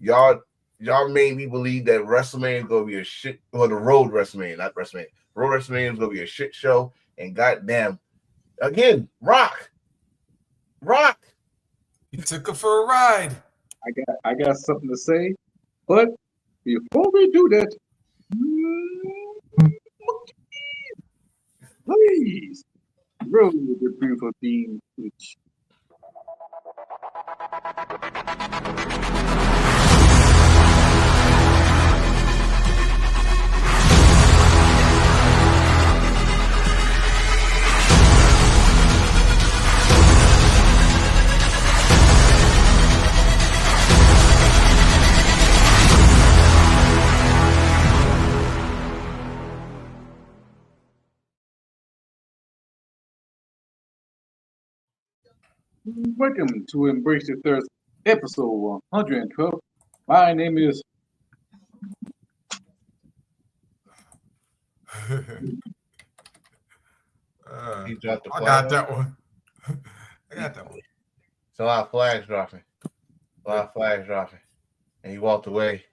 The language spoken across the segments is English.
y'all made me believe that WrestleMania is gonna be a shit, or the Road WrestleMania, not WrestleMania. Road WrestleMania is gonna be a shit show, and goddamn, again, Rock. You took her for a ride. I got something to say, but before we do that, please roll the beautiful theme, which welcome to Embrace the Thirst, episode 112. My name is He dropped the I flag. got that one. I got that one. It's a lot of flags dropping. And he walked away.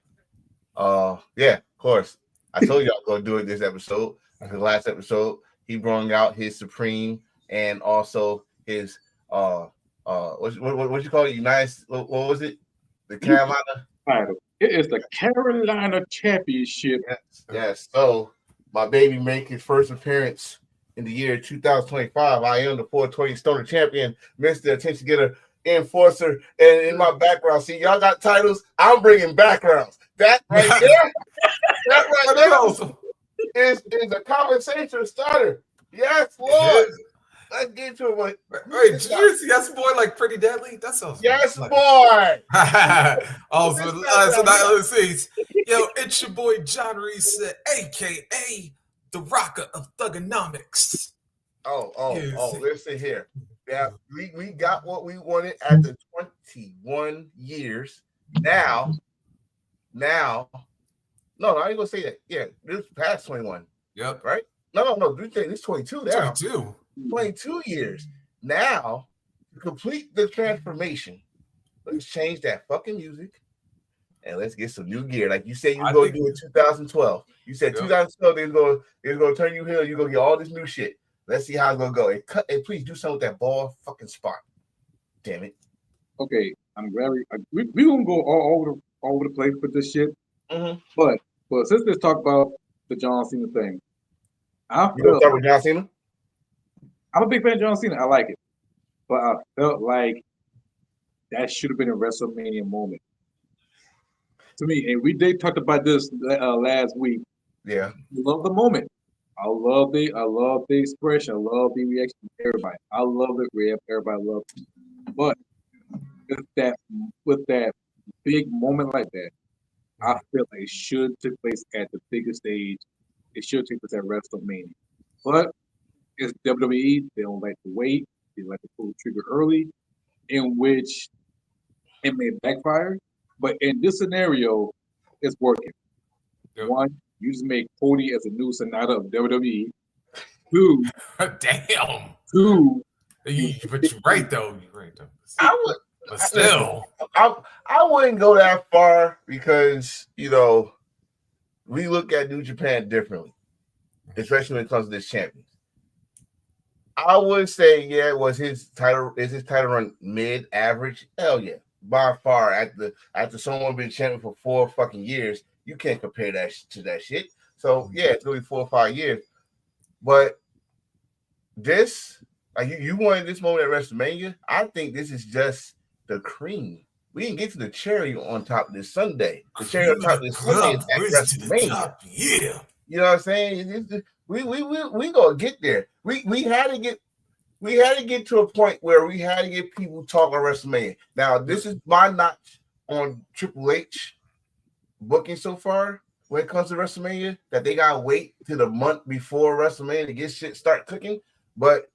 Yeah, of course. I told y'all gonna do it this episode. The last episode, he brought out his Supreme and also his what you call it? What was it? The Carolina title. It is the Carolina Championship. Yes. So my baby make his first appearance in the year 2025. I am the 420 Stoner champion, Mr. Attention Getter, Enforcer, and in my background, see y'all got titles. I'm bringing backgrounds. That right there, is a conversation starter. Yes, Lord. Let's get to it. Wait, did you see Yes Boy like Pretty Deadly? That sounds Yes, like boy. So now let's see. Yo, it's your boy John Reese, aka the Rocker of Thugonomics. Listen here. Yeah, we got what we wanted after 21 years. Now, no, I ain't gonna say that. Yeah, this past 21. Yep. Right? No, this 22 now. 22. 22 years. Now, to complete the transformation, let's change that fucking music and let's get some new gear. Like you said, you're going to do it 2012. You said 2012, they're going to turn you here. You're going to get all this new shit. Let's see how it's going to go. And please do something with that ball fucking spot. Damn it. Okay, I'm very. We're going to go all over the place with this shit. Mm-hmm. But since let's talk about the John Cena thing. You going to start with John Cena? I'm a big fan of John Cena. I like it. But I felt like that should have been a WrestleMania moment. To me, and we did talk about this last week. Yeah. I love the moment. I love the expression. I love the reaction of everybody. I love it. Everybody loves it. But with that big moment like that, I feel like it should take place at the biggest stage. It should take place at WrestleMania. But it's WWE. They don't like to wait. They like to pull the trigger early, in which it may backfire. But in this scenario, it's working. Yep. One, you just make Cody as a new Sonata of WWE. Two, damn. But you're right though. But still, I wouldn't go that far because we look at New Japan differently, especially when it comes to this champion. I would say, is his title run mid-average? Hell yeah. By far, after someone been champion for 4 fucking years, you can't compare that to that shit. So yeah, it's gonna be 4 or 5 years. But this, you wanted this moment at WrestleMania. I think this is just the cream. We didn't get to the cherry on top of this Sunday. The cherry on top of this Sunday is at WrestleMania. Yeah. You know what I'm saying? We gonna get there. We had to get to a point where we had to get people talking WrestleMania. Now, this is my notch on Triple H booking so far when it comes to WrestleMania, that they gotta wait till the month before WrestleMania to get shit start cooking. But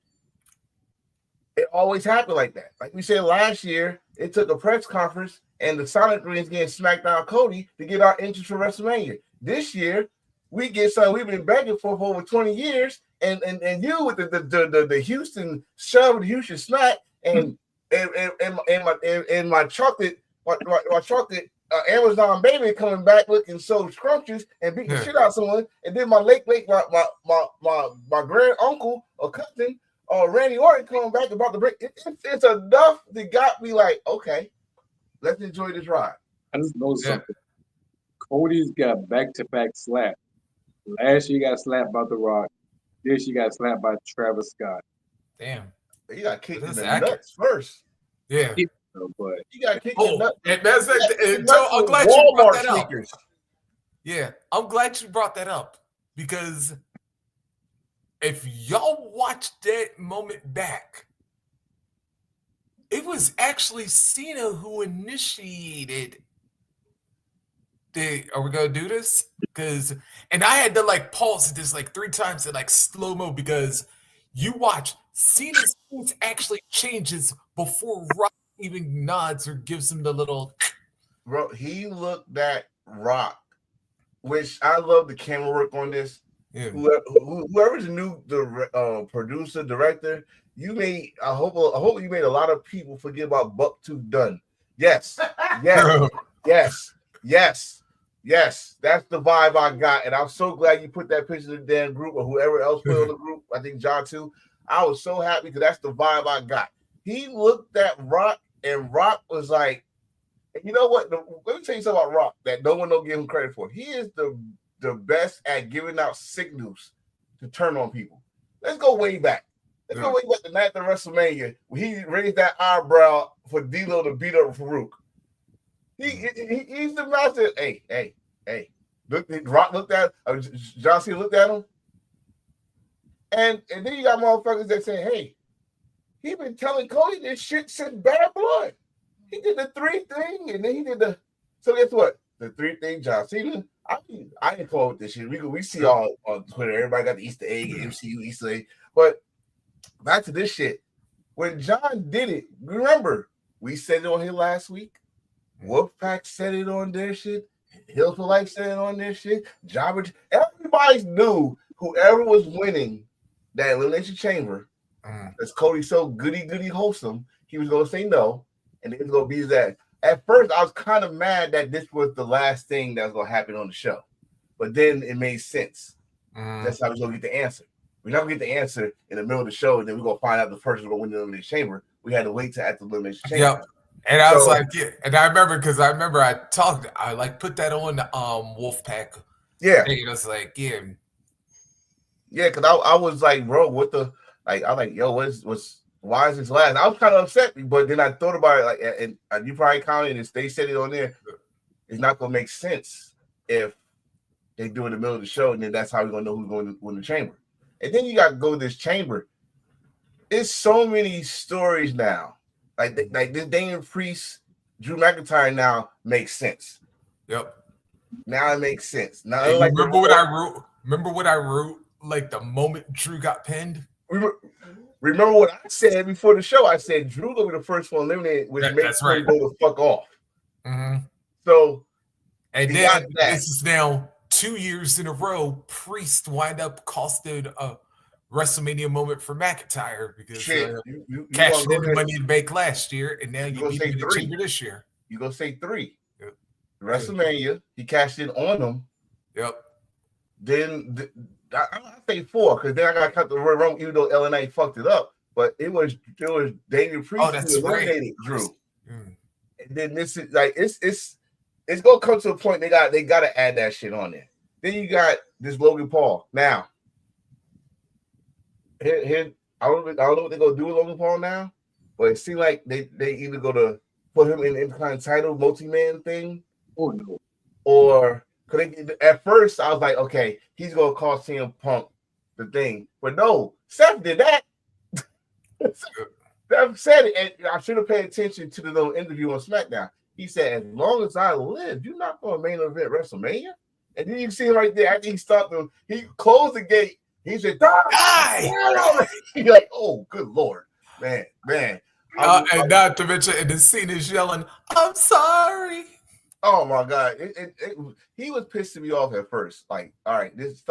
it always happened like that. Like we said last year, it took a press conference and the Sonic Greens getting smacked down Cody to get our interest for WrestleMania. This year, we get something we've been begging for over 20 years, and you with the Houston shove, the Houston smack, and my chocolate Amazon baby coming back looking so scrumptious and beating the shit out of someone, and then my my grand uncle or cousin or Randy Orton coming back about to break. It's enough that got me like, okay, let's enjoy this ride. I just know something. Cody's got back-to-back slaps. Last year, he got slapped by The Rock. This year, he got slapped by Travis Scott. Damn. He got kicked in the nuts first. Yeah. But he got kicked in the nuts. And that's so I'm glad you brought that up. Yeah, I'm glad you brought that up because if y'all watched that moment back, it was actually Cena who initiated are we gonna do this? And I had to like pause this like 3 times in like slow-mo because you watch Cena's face actually changes before Rock even nods or gives him the little. Bro, he looked at Rock, which I love the camera work on this. Yeah. Whoever's the new producer, director, I hope you made a lot of people forget about Bucktooth Dunn. Yes. Yes, that's the vibe I got, and I'm so glad you put that picture in the damn group or whoever else put on the group. I think John too. I was so happy because that's the vibe I got. He looked at Rock, and Rock was like, you know what? Let me tell you something about Rock that no one don't give him credit for. He is the best at giving out signals to turn on people. Let's go way back. Let's go way back to night of WrestleMania when he raised that eyebrow for D'Lo to beat up Farouk. He's the master. Hey. Rock looked at John Cena looked at him. And then you got motherfuckers that say, hey, he been telling Cody this shit since Bad Blood. He did the 3 thing, and then he did the. So guess what? The 3 thing, John Cena. I ain't call with this shit. We see all on Twitter. Everybody got the Easter egg, MCU Easter egg. But back to this shit. When John did it, remember we said it on here last week. Wolfpack said it on their shit. Hills for Life said it on their shit. Everybody knew whoever was winning that Elimination Chamber, as Cody's so goody wholesome, he was gonna say no, and it was gonna be that. At first, I was kind of mad that this was the last thing that was gonna happen on the show, but then it made sense. That's how we're gonna get the answer. We're not gonna get the answer in the middle of the show, and then we're gonna find out the person who's gonna win the Elimination Chamber. We had to wait till after the Elimination Chamber. Yep. And I was like, yeah. And I remember I like put that on Wolfpack. Yeah. And it was like, yeah. Yeah, because I was like, bro, what the like? I was like, yo, why is this last? I was kind of upset, but then I thought about it, like, and you probably commented and they said it on there. It's not gonna make sense if they do it in the middle of the show, and then that's how we're gonna know who's going to win the chamber. And then you got to go to this chamber. It's so many stories now. Like this Damian Priest, Drew McIntyre now makes sense. Yep. Now it makes sense. Now, hey, like, remember what I wrote? Remember what I wrote? Like the moment Drew got pinned. Remember what I said before the show? I said Drew will be the first one eliminated, which makes him go the fuck off. Mm-hmm. So, and then this is now 2 years in a row. Priest wind up costing a WrestleMania moment for McIntyre because you cashed in the Money in the Bank last year, and now you beat him in the chamber this year. You gonna say 3? Yep. WrestleMania, he cashed in on them. Yep. Then I say 4 because then I got to cut the wrong, even though LNA fucked it up. But it was Damian Priest who eliminated Drew. And then this is like it's gonna come to a point they got to add that shit on there. Then you got this Logan Paul. Now, here I don't know what they're gonna do with Logan Paul now, but it seems like they either gonna put him in the Intercontinental multi-man thing, or at first I was like, okay, he's gonna call CM Punk the thing, but no, Seth did that. Seth said it, and I should have paid attention to the little interview on SmackDown. He said, "As long as I live, you're not gonna main event WrestleMania." And then you see him right there after he stopped him. He closed the gate. He said, "Die!" He's like, "Oh, good Lord, man." And not to mention, and the scene is yelling, "I'm sorry." Oh my God, he was pissing me off at first. Like, all right, there's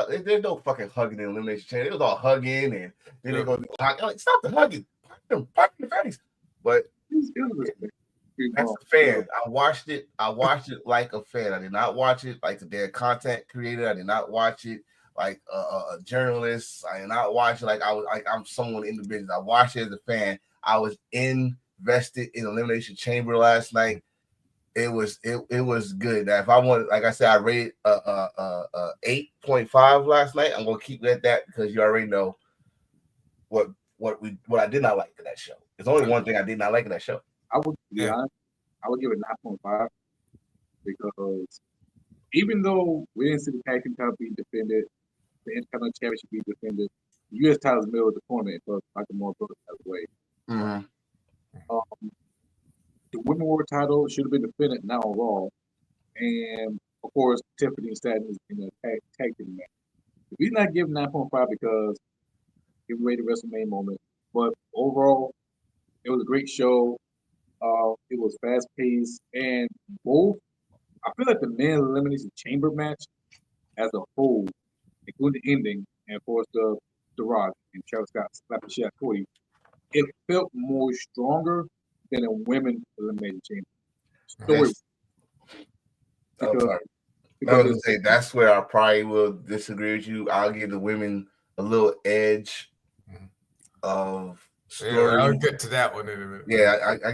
no fucking hugging in Elimination Chamber. It was all hugging, and then they go, like, stop the hugging, pop the face. But That's a fan. I watched it like a fan. I did not watch it like their content creator. I did not watch it like a journalist. I did not watch it like I'm someone in the business. I watched it as a fan. I was invested in Elimination Chamber last night. It was good. Now, if I want, like I said, I rated 8.5 last night. I'm gonna keep it at that because you already know what I did not like in that show. There's only one thing I did not like in that show. I would give it 9.5 because even though we didn't see the tag team title being defended, the Intercontinental Championship being defended, the U.S. title is middle of the tournament, but like the more brothers out of the way. Mm-hmm. The Women's World title should have been defended now on Raw, and of course Tiffany and Stratton is in a tag team match. If he's not giving 9.5 because it rated WrestleMania moment, but overall it was a great show. It was fast paced, and both. I feel like the men elimination chamber match as a whole, including the ending, and of course the Rock and Travis Scott slapping shit out of Cody, it felt more stronger than a women elimination chamber story. I was gonna say that's where I probably will disagree with you. I'll give the women a little edge of story. Yeah, I'll get to that one in a minute. Yeah, I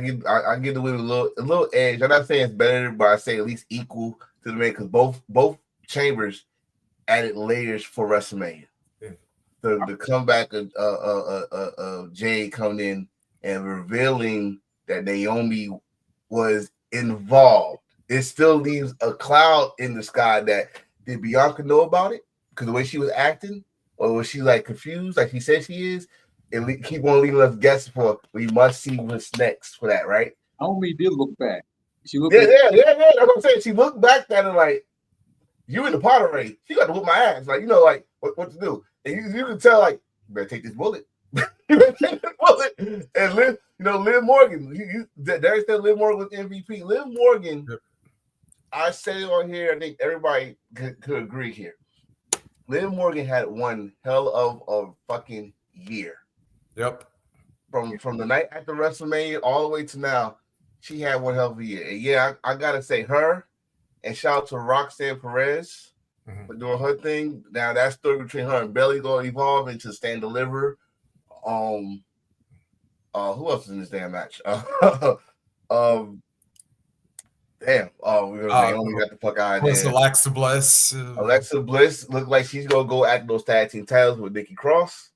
give the women a little edge. I'm not saying it's better, but I say at least equal to the men because both chambers added layers for WrestleMania. Yeah. The comeback of Jade coming in and revealing that Naomi was involved. It still leaves a cloud in the sky that did Bianca know about it? Because the way she was acting, or was she like confused, like she said she is? And keep on leaving us guessing for we must see what's next for that, right? Naomi did look back. She looked yeah. That's what I'm saying. She looked back at it like, you in the pot already. She got to whip my ass. Like, like what to do. And you can tell, like, you better take this bullet. You better take this bullet. And Liv Morgan. Derek said Liv Morgan was MVP. Liv Morgan, I say on here, I think everybody could agree here. Liv Morgan had one hell of a fucking year. Yep. From the night after WrestleMania all the way to now, she had one hell of a year. And yeah, I gotta say her, and shout out to Roxanne Perez for doing her thing. Now that story between her and Belly gonna evolve into Stand Deliver. Who else is in this damn match? Naomi got the fuck out of there. Alexa Bliss. Alexa Bliss looked like she's gonna go at those tag team titles with Nikki Cross.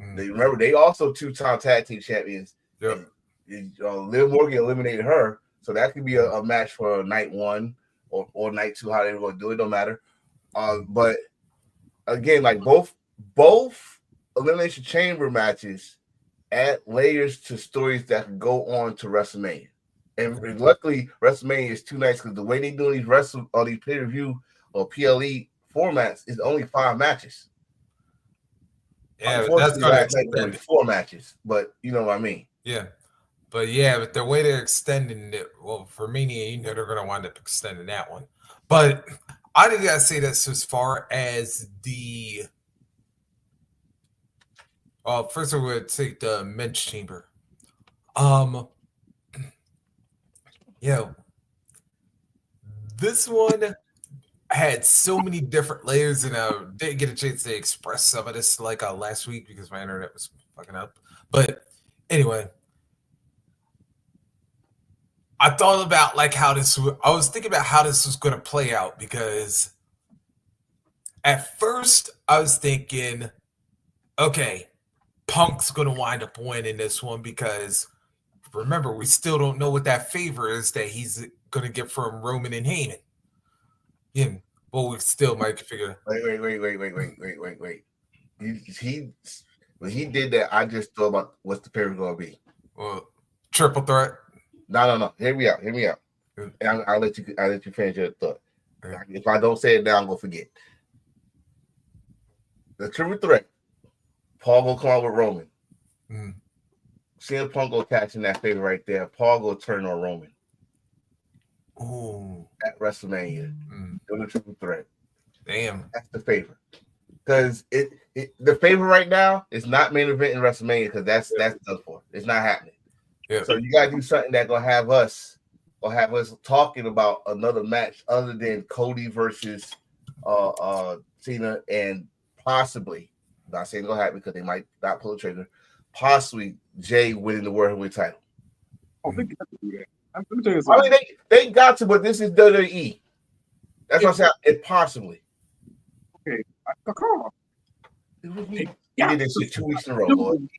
Remember, they also 2-time tag team champions. Yep. Liv Morgan eliminated her, so that could be a match for night 1 or night 2, how they're gonna do it, don't matter. But again, like both Elimination Chamber matches add layers to stories that can go on to WrestleMania. And luckily, WrestleMania is 2 nights because the way they do these pay-per-view or PLE formats is only 5 matches. Yeah, that's going to 4 matches, but you know what I mean. Yeah, but the way they're extending it, well, for Mania, they're going to wind up extending that one. But I think I gotta say this as far as the. First I'm going to take the men's chamber. This one had so many different layers, and I didn't get a chance to express some of this like last week because my internet was fucking up. But anyway, I thought about I was thinking about how this was going to play out because at first I was thinking, okay, Punk's going to wind up winning this one because remember, we still don't know what that favor is that he's going to get from Roman and Heyman. Yeah, well, we still might figure. Wait. When he did that, I just thought about what's the favor going to be. Well, triple threat. No. Hear me out. And I'll let you finish your thought. If I don't say it now, I'm gonna forget. The triple threat. Paul will come out with Roman. CM Punk will catch in that favor right there. Paul will turn on Roman. Ooh. At WrestleMania. The triple threat. Damn. That's the favor. Because the favor right now is not main event in WrestleMania because that's done for. It's not happening. Yeah. So you gotta do something that's gonna have us or have us talking about another match other than Cody versus Cena and possibly, not saying it'll happen because they might not pull the trigger, possibly Jay winning the World Heavyweight title. Oh, they got to do that. Let me tell you I something. mean, they got to, but this is WWE. That's what I'm saying. It possibly. Okay, come on. He did this shit 2 weeks in a row, Lord.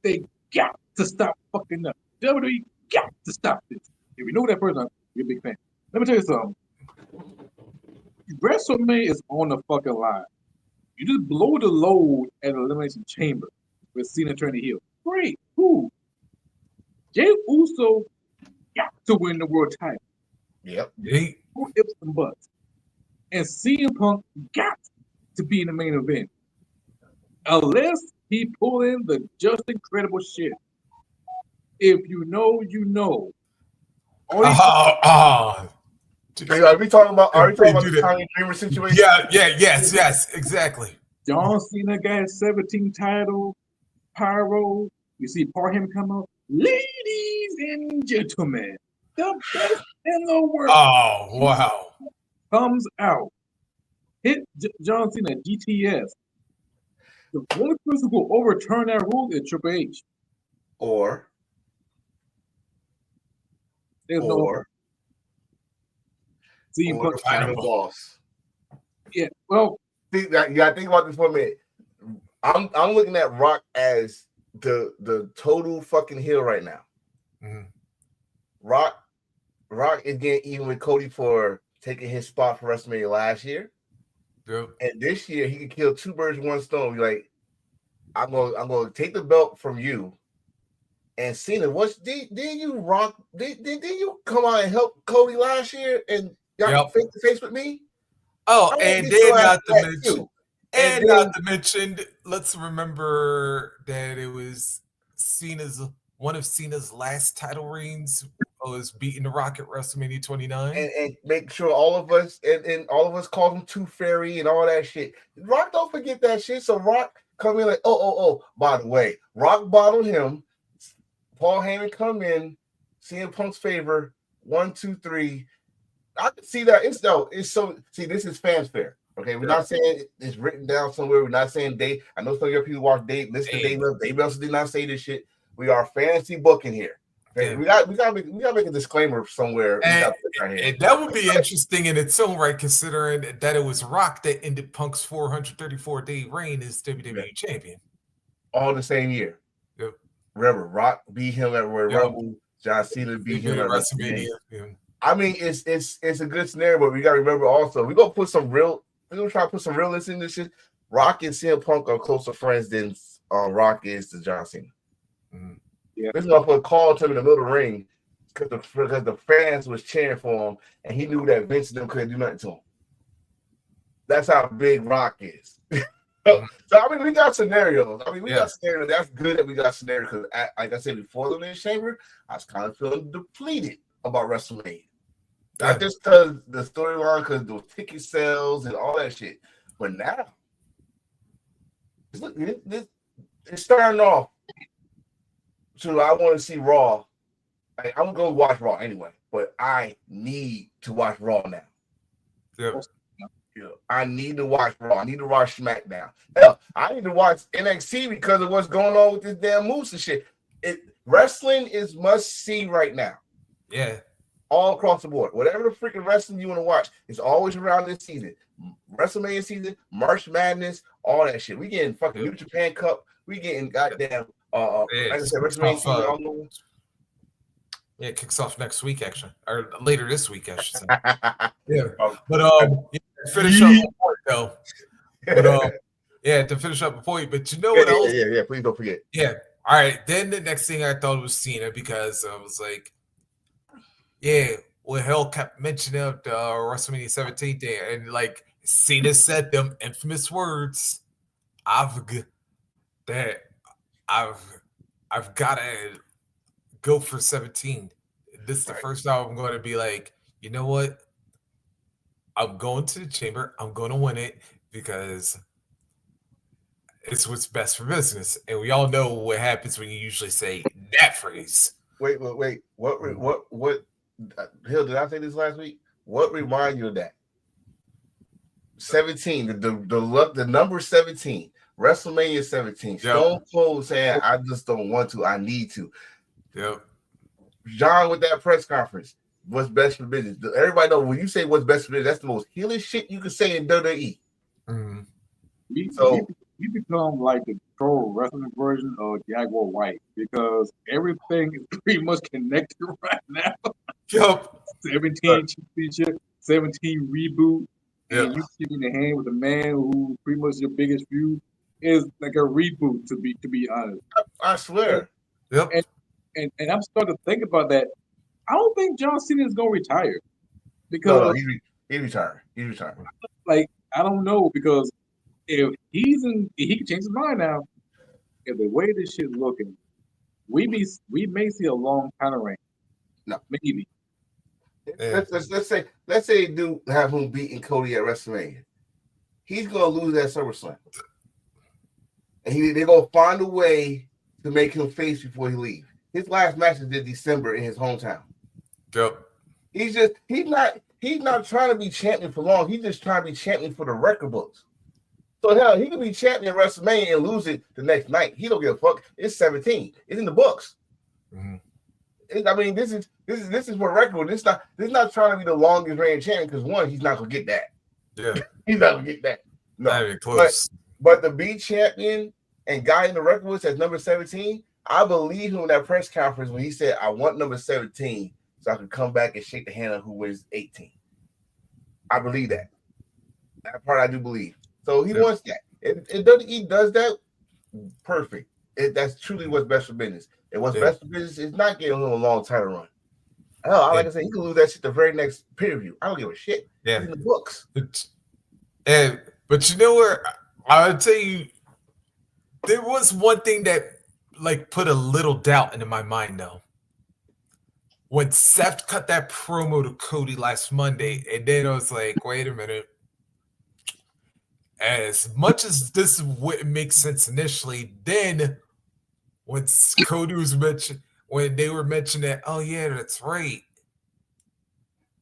They got to stop fucking up. WWE got to stop this. If you know that person, you're a big fan. Let me tell you something. WrestleMania is on the fucking line. You just blow the load at Elimination Chamber with Cena turning heel. Great, cool. Jey Uso got to win the world title. Yep. Who ifs and buts. And CM Punk got to be in the main event. Unless he pull in the just incredible shit. If you know, you know. Are we talking about the Tommy Dreamer situation? Yes, exactly. John Cena got 17 titles. Pyro. You see Parham come out. Ladies and gentlemen, the best in the world. Oh, wow. Comes out. Hit John Cena GTS. The only person who will overturn that rule is Triple H. Or CM Punk final boss. Yeah, well, you gotta think about this for a minute. I'm looking at Rock as the total fucking heel right now. Mm-hmm. Rock is getting even with Cody for taking his spot for WrestleMania last year. Yep. And this year he could kill two birds with one stone. Be like, I'm gonna take the belt from you. And Cena, did you come out and help Cody last year and got face to face with me? Oh, and then not to mention, let's remember that it was one of Cena's last title reigns was beating The Rock at WrestleMania 29. And make sure all of us and all of us called him Tooth Fairy and all that shit. Rock don't forget that shit. So Rock come in like, oh, by the way, Rock bottled him. Paul Heyman come in, CM Punk's favor, 1, 2, 3. I can see that. It's so. See, this is fans fair. Okay, we're not saying it's written down somewhere. We're not saying Dave. I know some of your people watch Dave. Listen to Dave. Dave also did not say this shit. We are fantasy booking here. Okay, we got to make a disclaimer somewhere. And that would be interesting in its own right, considering that it was Rock that ended Punk's 434-day reign as WWE champion. All the same year. Yep. Remember, Rock beat him at Royal Rumble. John Cena beat him at WrestleMania. I mean, it's a good scenario, but we got to remember also we're gonna try to put some realism in this shit. Rock and CM Punk are closer friends than Rock is to John Cena. Mm-hmm. Yeah, this motherfucker called him in the middle of the ring because the fans was cheering for him, and he knew that Vince and them couldn't do nothing to him. That's how big Rock is. So I mean, we got scenarios. Got scenarios. That's good that we got scenarios because, like I said before, the Elimination Chamber, I was kind of feeling depleted about WrestleMania. Not just because the storyline, because those ticket sales and all that shit. But now, it's starting off. So I want to see Raw. I'm going to watch Raw anyway, but I need to watch Raw now. Yep. I need to watch Raw. I need to watch SmackDown. Hell, I need to watch NXT because of what's going on with this damn Moose and shit. Wrestling is must see right now. Yeah. All across the board. Whatever the freaking wrestling you want to watch, it's always around this season. WrestleMania season, March Madness, all that shit. We getting fucking New Japan Cup. We getting goddamn like I said, WrestleMania season. It kicks off next week, actually, or later this week, I should say. But finish up the point though. But to finish up the point. But you know what else? Yeah. Please don't forget. Yeah. All right. Then the next thing I thought was Cena because I was like, Hell kept mentioning the WrestleMania 17 day, and like Cena said them infamous words, I've got to go for 17. This is the first time I'm going to be like, you know what? I'm going to the chamber. I'm going to win it because it's what's best for business. And we all know what happens when you usually say that phrase. Wait. What Hill, did I say this last week? What reminds you of that? 17, the number 17, WrestleMania 17. Yep. Stone Cold saying, "I just don't want to. I need to." Yep. John with that press conference. What's best for business? Everybody know when you say what's best for business, that's the most heelish shit you can say in WWE. Mm-hmm. We become like the pro wrestling version of Jaguar White because everything is pretty much connected right now. Yep. 17 championship, 17 reboot, and you keeping the hand with a man who pretty much your biggest feud is like a reboot. To be honest, I swear. Yep. And I'm starting to think about that. I don't think John Cena is gonna retire because he retired. He's retired. Like I don't know because if he can change his mind now. If the way this shit's looking, we may see a long title reign. No, maybe. Yeah. Let's say do have him beating Cody at WrestleMania. He's gonna lose that SummerSlam, and they're gonna find a way to make him face before he leaves. His last match is in December in his hometown. Yep. He's not trying to be champion for long. He's just trying to be champion for the record books. So hell, he could be champion at WrestleMania and lose it the next night. He don't give a fuck. It's 17. It's in the books. Mm-hmm. I mean, this is what record. This is not trying to be the longest reigning champion because one, he's not gonna get that. Yeah, he's not gonna get that. No, not even close. But to be champion and guy in the record books as number 17, I believe him in that press conference when he said, "I want number 17 so I can come back and shake the hand of who wins 18." I believe that. That part I do believe. So he wants that. And WWE does that, perfect. That's truly what's best for business. And what's best for business is not giving him a long title run. Hell, like I said, he can lose that shit the very next pay-per-view. I don't give a shit. Yeah. It's in the books. But you know where I'll tell you, there was one thing that like put a little doubt into my mind though. When Seth cut that promo to Cody last Monday, and then I was like, wait a minute. As much as this wouldn't make sense initially, then when Cody was mentioned, when they were mentioning that, oh yeah, that's right.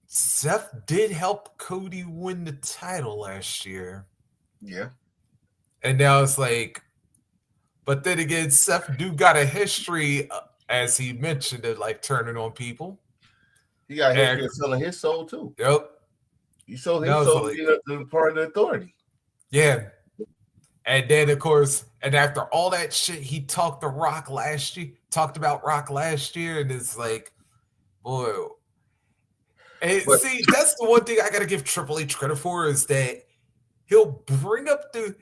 Seth did help Cody win the title last year. Yeah. And now it's like, but then again, Seth do got a history, as he mentioned, of like turning on people. He got a history of selling his soul too. Yep. He sold his soul to be part of the authority. Yeah. And then of course, and after all that shit, he talked about Rock last year, and it's like, boy. And see, that's the one thing I gotta give Triple H credit for is that he'll bring up the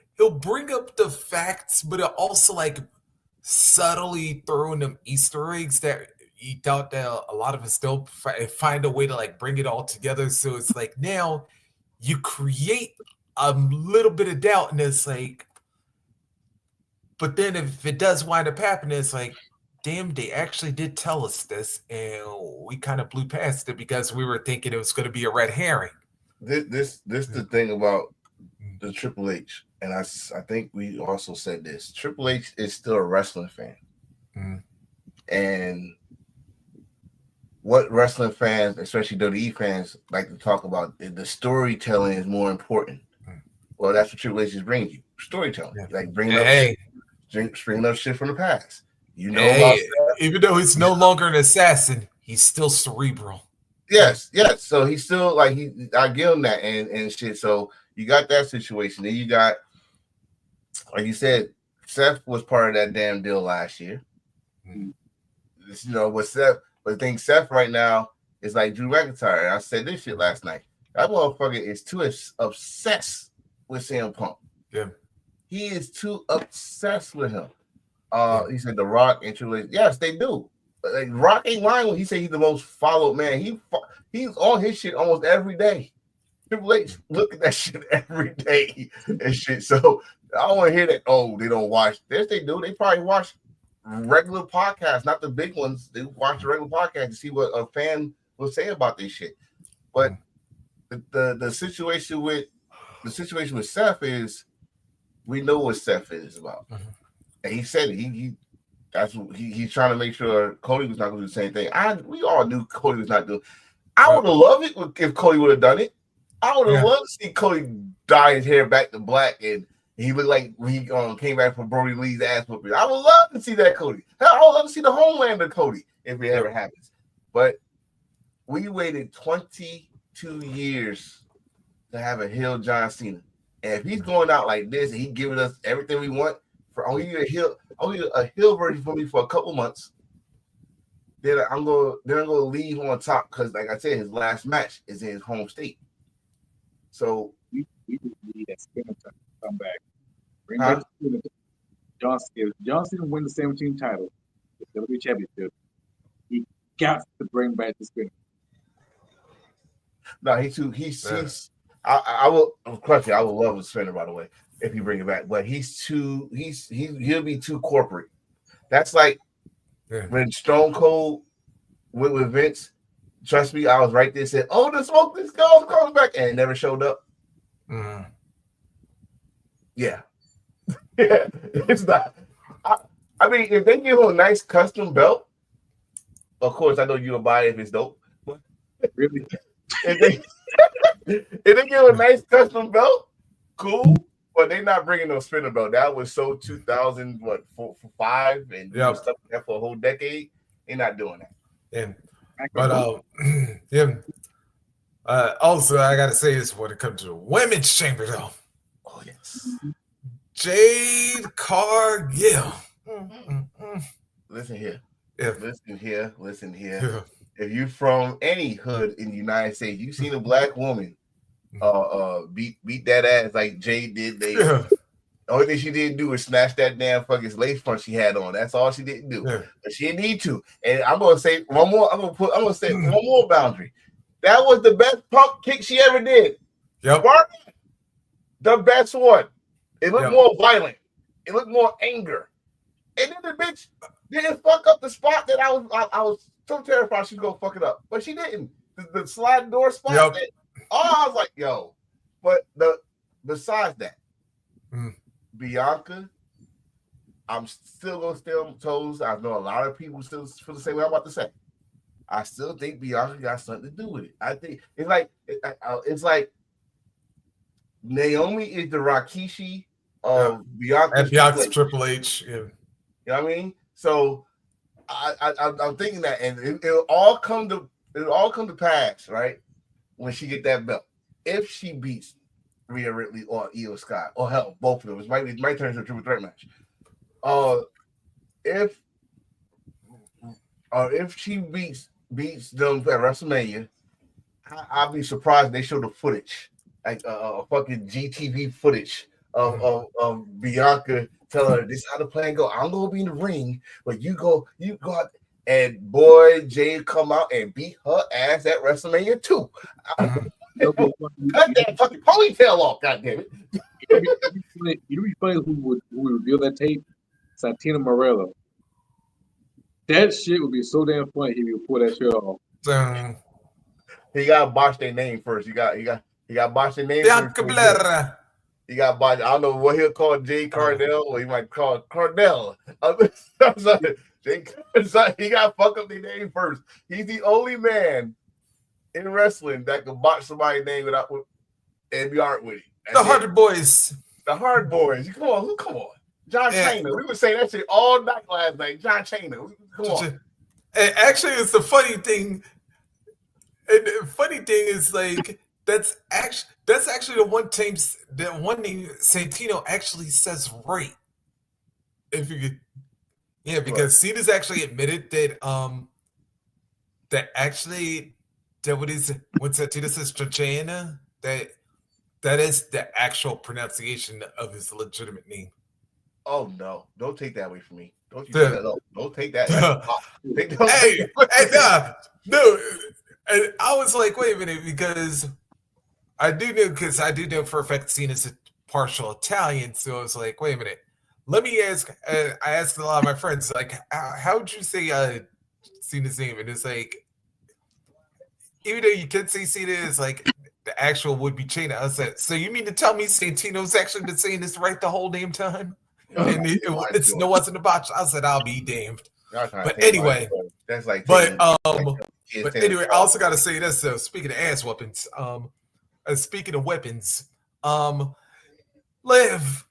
facts, but it also like subtly throw in them Easter eggs that he thought that a lot of us don't find a way to like bring it all together. So it's like now you create a little bit of doubt, and it's like, but then if it does wind up happening, it's like, damn, they actually did tell us this, and we kind of blew past it because we were thinking it was going to be a red herring. This the thing about the Triple H, and I think we also said this. Triple H is still a wrestling fan, and what wrestling fans, especially WWE fans, like to talk about, the storytelling is more important. Well, that's what Triple H is bringing you, storytelling, like bringing up shit from the past. You know, about even though he's no longer an assassin, he's still cerebral. Yes. So he's still like I give him that and shit. So you got that situation. Then you got, like you said, Seth was part of that damn deal last year. You know, with Seth, but the thing Seth right now is like Drew McIntyre. I said this shit last night. That motherfucker is too obsessed with CM Punk. Yeah. He is too obsessed with him. He said The Rock and Triple H. Yes, they do. Like, Rock ain't lying when he said he's the most followed man. He's on his shit almost every day. Triple H look at that shit every day and shit. So I don't want to hear that. Oh, they don't watch. Yes, they do. They probably watch regular podcasts, not the big ones. They watch the regular podcast to see what a fan will say about this shit. But the situation with Seth is, we know what Seth is about. And he said it. He's trying to make sure Cody was not going to do the same thing. We all knew Cody was not doing. I would have loved it if Cody would have done it. I would have loved to see Cody dye his hair back to black and he looked like he came back from Brody Lee's ass whooping. I would love to see that Cody. I would love to see the Homelander Cody if it ever happens. But we waited 22 years to have a heel John Cena. And if he's going out like this and he's giving us everything we want for only a heel version for me for a couple months, then I'm gonna leave on top because, like I said, his last match is in his home state. So we just need that spinner to come back. Bring back the if John Cena win the 17 title, the WWE Championship, he got to bring back the spinner. No, he's I will question. I would love a spinner, by the way, if you bring it back. But he'll be too corporate. That's like when Stone Cold went with Vince. Trust me, I was right there. Said, "Oh, the smoke, this guy's coming back," and it never showed up. Mm-hmm. Yeah, it's not. I mean, if they give him a nice custom belt, of course, I know you'll buy it if it's dope. But really, if they give him a nice custom belt, cool. But they're not bringing no spinner belt. That was so 2005, and stuff like that for a whole decade. They're not doing that. Yeah. But also I gotta say this when it comes to the women's chamber though. Oh yes, Jade Cargill. Listen here. Yeah. Listen here. Yeah. If you from any hood in the United States, you seen a black woman beat that ass like Jade did. The only thing she didn't do was snatch that damn fucking lace front she had on. That's all she didn't do. Yeah. But she didn't need to. And I'm gonna say one more. I'm gonna say one more boundary. That was the best pump kick she ever did. Yep. The best one. It looked more violent. It looked more anger. And then the bitch didn't fuck up the spot that I was so terrified she was gonna fuck it up. But she didn't. The sliding door spot. Yep. I was like, yo. But besides that. Bianca, I'm still gonna stay on toes. I know a lot of people still feel the same way I'm about to say. I still think Bianca got something to do with it. I think it's like Naomi is the Rikishi of Bianca's Triple H. Yeah. You know what I mean? So I'm thinking that, and it'll all come to pass, right? When she get that belt, if she beats Rhea Ripley or Io Sky, or hell, both of them. It might turn into a triple threat match. If she beats them at WrestleMania, I'll be surprised if they show the footage, like fucking GTV footage of Bianca telling her this is how the plan go. I'm gonna be in the ring, but you go out. And boy, Jade come out and beat her ass at WrestleMania too. Cut that fucking ponytail off, goddammit. You know be funny who would reveal that tape? Santina Morello. That shit would be so damn funny if he would pull that shit off. He got to botch their name first. He got botch their name Bianca Belair. He got botch. I don't know what he'll call Jade Cardell, or he might call Cardell. He got to fuck up their name first. He's the only man in wrestling that can botch somebody's name and be art with it. The Hard Boys. The Hard Boys. Come on. John Cena. We were saying that shit all night last night. John Cena. Come on. And actually, it's the funny thing. And the funny thing is, like, that's actually the one name Santino actually says right. If you could. Yeah, because Cena's actually admitted that when Santino says Chachena, that is the actual pronunciation of his legitimate name. Oh no! Don't take that away from me. Don't you take that up. Don't take that. No. And I was like, wait a minute, because I do know for a fact Cena's a partial Italian, so I was like, wait a minute. Let me ask. I asked a lot of my friends, like, how would you say Cena's name? And it's like, even though you can say Cena is like the actual would be Chena. I said, so you mean to tell me Santino's actually been saying this right the whole damn time? And it wasn't a botch. I said, I'll be damned. But anyway, That's like. But anyway, I also got to say this. Speaking of ass weapons, speaking of weapons, Liv,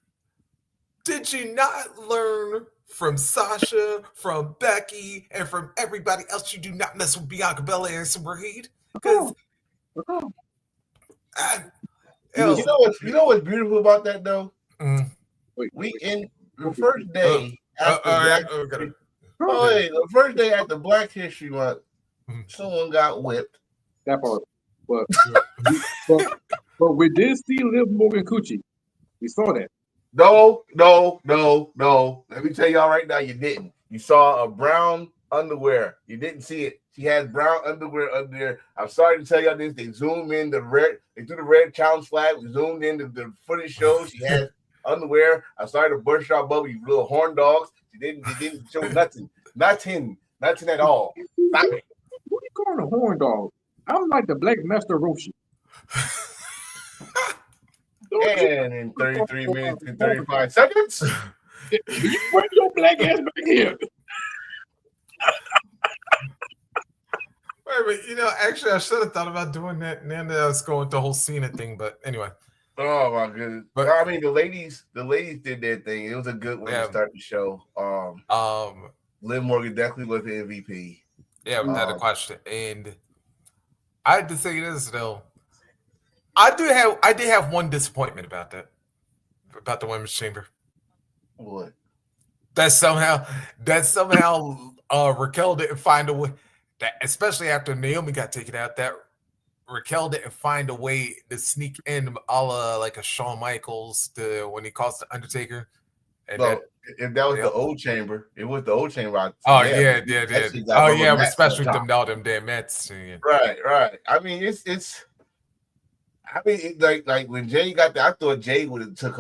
did you not learn from Sasha, from Becky, and from everybody else? You do not mess with Bianca Belair and Super Heat. Because you know what's beautiful about that though? We in the first day the first day after Black History Month, someone got whipped. That part. But we did see Liv Morgan Coochie. We saw that. No. Let me tell y'all right now, you didn't. You saw a brown underwear. You didn't see it. She has brown underwear under there. I'm sorry to tell y'all this. They zoomed in the red. They threw the red challenge flag. We zoomed in the footage shows. She has underwear. I'm sorry to burst y'all bubble, you little horn dogs. They didn't show nothing. Nothing at all. Stop it. What are you calling a horn dog? I'm like the Black Master Roshi. And in 33 minutes and 35 seconds, you bring your black ass back here. Wait, actually, I should have thought about doing that, and then I was going the whole Cena thing. But anyway. Oh my goodness! But I mean, the ladies did their thing. It was a good way to start the show. Liv Morgan definitely was the MVP. Yeah, without a question. And I had to say this though. I did have one disappointment about the women's chamber. What? That somehow Raquel didn't find a way. That especially after Naomi got taken out, that Raquel didn't find a way to sneak in a la like a Shawn Michaels when he calls the Undertaker. And if that was the old chamber, it was the old chamber. Yeah. Oh yeah, especially them damn Mets. Right. I mean, it's. I mean, like when Jay got there, I thought Jay would have took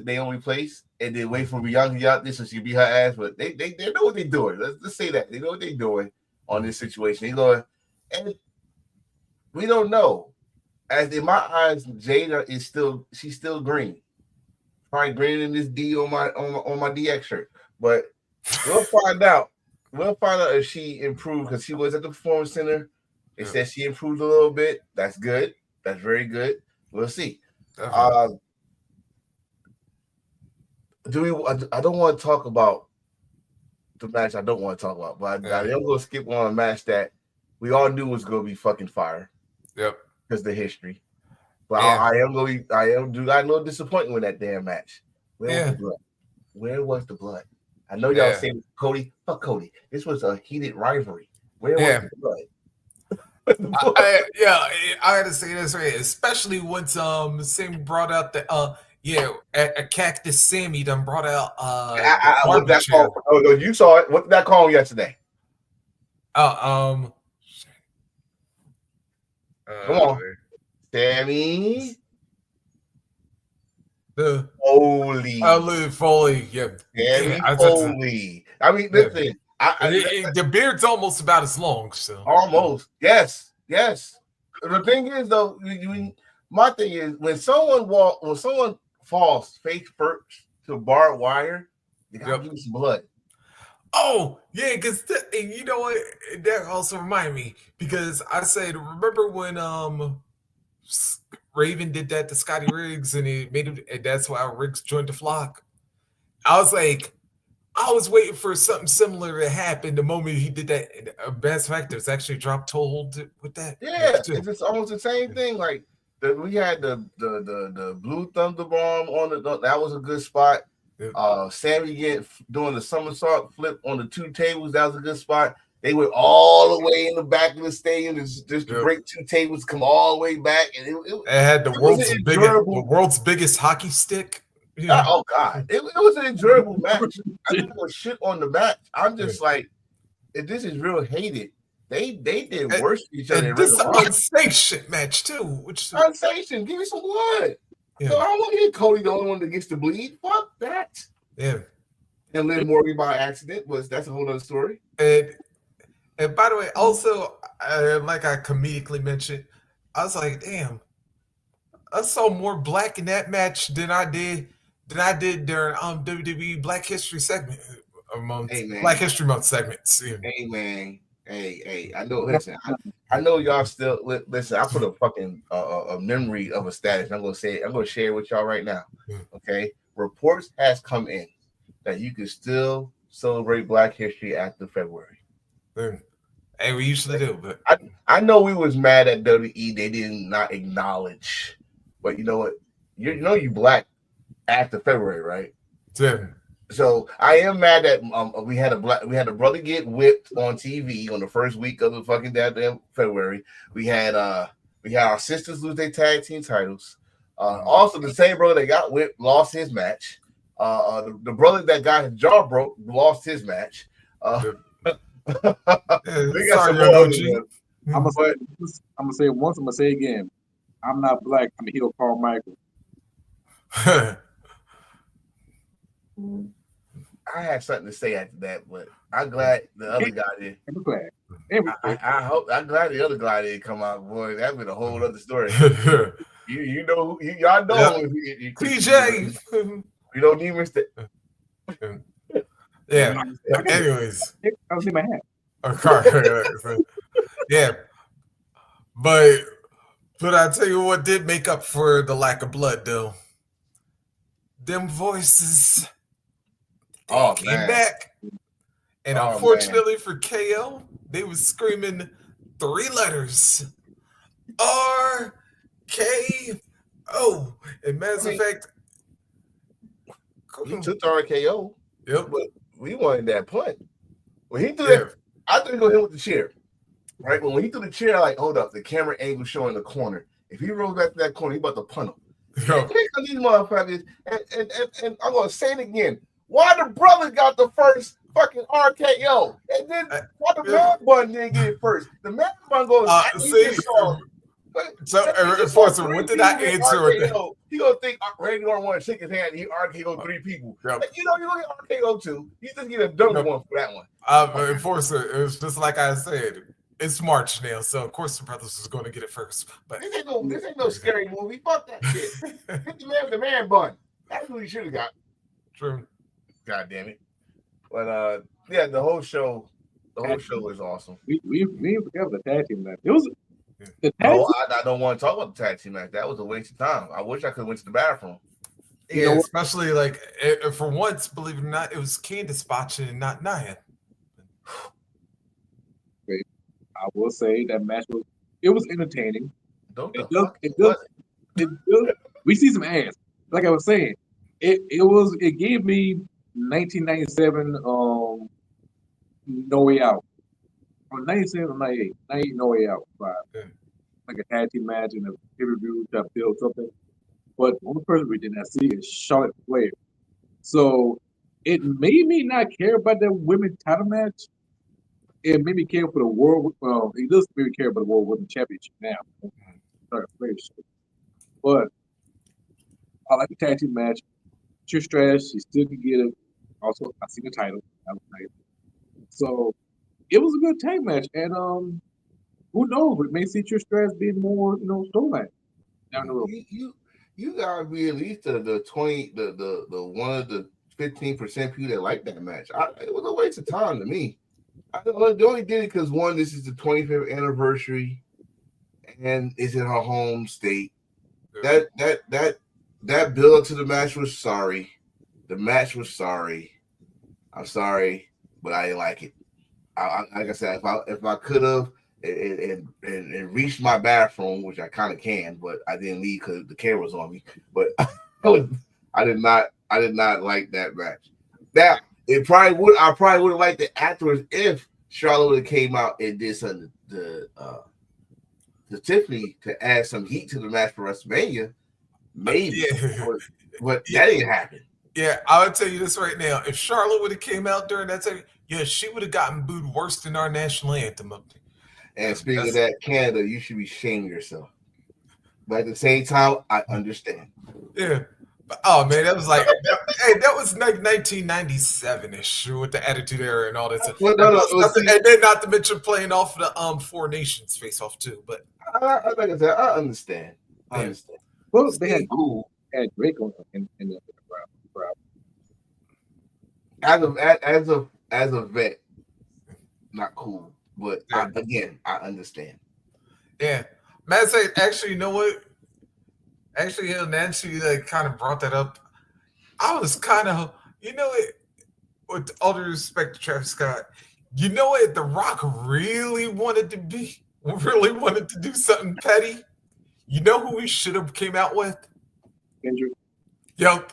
Naomi's place, and then wait for Bianca to get out there so she beat her ass. But they know what they're doing. Let's say that they know what they're doing on this situation. They going, and we don't know. As in my eyes, Jada she's still green, probably greener than this D on my DX shirt. But we'll find out. We'll find out if she improved because she was at the Performance Center. They said she improved a little bit. That's good. That's very good. We'll see. I don't want to talk about the match. I don't want to talk about, but I am going to skip on a match that we all knew was going to be fucking fire. Yep. Because the history. But I am got a little disappointed with that damn match. Where was the blood? I know y'all saying Cody. Fuck Cody. This was a heated rivalry. Where was the blood? I had to say this right, especially once Sammy brought out the a Cactus Sammy done brought out what that call? Oh, you saw it. What did that call yesterday? Come on, Sammy. Foley, yeah. Sammy Foley. I mean, listen. The beard's almost about as long, so almost. Yes. The thing is, though, my thing is when someone falls face first to barbed wire, they gotta lose blood. Oh yeah, because you know what? That also reminded me because I said, remember when Raven did that to Scotty Riggs and he made him, and that's why Riggs joined the flock. I was like. I was waiting for something similar to happen the moment he did that. Best Factors actually dropped told with that. Yeah, it's almost the same thing. Like we had the Blue Thunder Bomb on that was a good spot. Yeah. Sammy doing the somersault flip on the two tables, that was a good spot. They went all the way in the back of the stadium just to break two tables, come all the way back, and it had the world's biggest hockey stick. Yeah. Oh God, it was an enjoyable match. I didn't put shit on the match. I'm just like, if this is real hated, they did worse to each other. This is an unsanctioned match too. Unsanctioned. Give me some blood. Yeah. So I don't want to get Cody the only one that gets to bleed. Fuck that. Yeah. And Liv Morgan by accident that's a whole other story. And by the way, also like I comedically mentioned, I was like, damn, I saw more black in that match than I did during WWE Black History segment among Black History Month segments. Hey man, Hey, I know. Listen, I know y'all still listen. I put a fucking a memory of a status. I'm gonna say it. I'm gonna share it with y'all right now. Okay, reports has come in that you can still celebrate Black History after February. Hey, we usually do, but I know we was mad at WWE. They did not acknowledge, but you know what? You Black after February, right? Yeah. So I am mad that we had a brother get whipped on TV on the first week of the fucking goddamn February. We had our sisters lose their tag team titles. Also, the same brother that got whipped lost his match. The brother that got his jaw broke lost his match. Sorry, I'm gonna say it once. I'm gonna say it again. I'm not Black. I'm a heel, Carl Michael. I had something to say after that, but I'm glad the other guy did. I'm glad. I'm glad the other guy didn't come out. Boy, that'd been a whole other story. y'all know TJ. You don't need Mr. Yeah. Anyways, I was in my hat. Yeah, but I tell you what did make up for the lack of blood, though. Them voices. Came back, and unfortunately for KO, they was screaming 3 letters: RKO. And matter of fact, he took the RKO. Yep, but we wanted that punt. When he threw that, I thought he was gonna hit with the chair, right? But when he threw the chair, like, hold up, the camera angle showing the corner. If he rolls back to that corner, he about to punt him. These motherfuckers, and I'm gonna say it again. Why the brother got the first fucking RKO, and then why the man bun didn't get it first? The man bun goes. So, Enforcer, what did I answer with that? He gonna think Randy Orton want to shake his hand. And he RKO 3 people. Like, you don't get RKO 2. You just get a double one for that one. Enforcer, it was just like I said. It's March now, so of course the brothers is going to get it first. But this ain't no scary movie. Fuck that shit. Hit the man with the man bun. That's what he should have got. True. God damn it. But yeah, the whole show was awesome. We forgot the tag team match. It was I don't want to talk about the tag team match. That was a waste of time. I wish I could have went to the bathroom. Yeah, especially like for once, believe it or not, it was Candace botching and not Nia. I will say that match was entertaining. We see some ass. Like I was saying, it gave me 1997 No Way Out. Or 97 or 98. 98 No Way Out vibe. Yeah. Like a tag team match and a pay-per-view to build something. But the only person we did not see is Charlotte Flair. So it made me not care about that women's title match. It made me care for the world. Well, it does make me care about the World Women's Championship now. But I like the tag team match. Trish Stratus, she still can get it. Also, I see the title. So it was a good tag match, and who knows? We may see Trish Stratus being more, storyline down the road. You gotta be at least the 20, the one of the 15% people that like that match. It was a waste of time to me. They only did it because one, this is the 25th anniversary, and it's in her home state. That build to the match was sorry. The match was sorry. I'm sorry, but I didn't like it. Like I said, if I could have and reached my bathroom, which I kind of can, but I didn't leave because the camera was on me. But I did not like that match. Now I probably would have liked it afterwards if Charlotte would have came out and did something to Tiffany to add some heat to the match for WrestleMania. Maybe, but that didn't happen. Yeah, I would tell you this right now. If Charlotte would have came out during that time, she would have gotten booed worse than our national anthem up there. And speaking of that, Canada, you should be ashamed of yourself. But at the same time, I understand. Yeah. Oh man, that was like that was like 1997-ish with the Attitude Era and all that stuff. And then not to mention playing off the Four Nations face off too. But like I said, I understand. I understand. Well, they had Drake on in the crowd. As a vet, not cool. But I understand. Yeah, Matt said, actually, you know what? Actually, Nancy kind of brought that up. I was kind of, with all due respect to Travis Scott, you know what? The Rock really wanted to do something petty. You know who he should have came out with? Kendrick. Yep.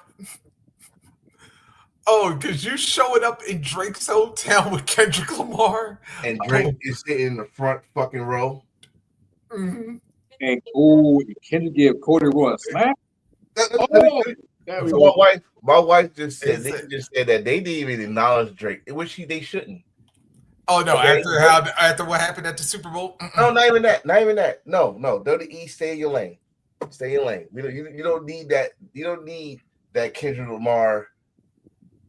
Oh, because you showing up in Drake's hometown with Kendrick Lamar. And Drake is sitting in the front fucking row. Mm-hmm. And Kendrick gave Cody Roy a smack. So my wife just said that they didn't even acknowledge Drake, which they shouldn't. Oh no! After what happened at the Super Bowl? No, not even that. No. WWE, stay in your lane. Stay in your lane. You don't need that. You don't need that Kendrick Lamar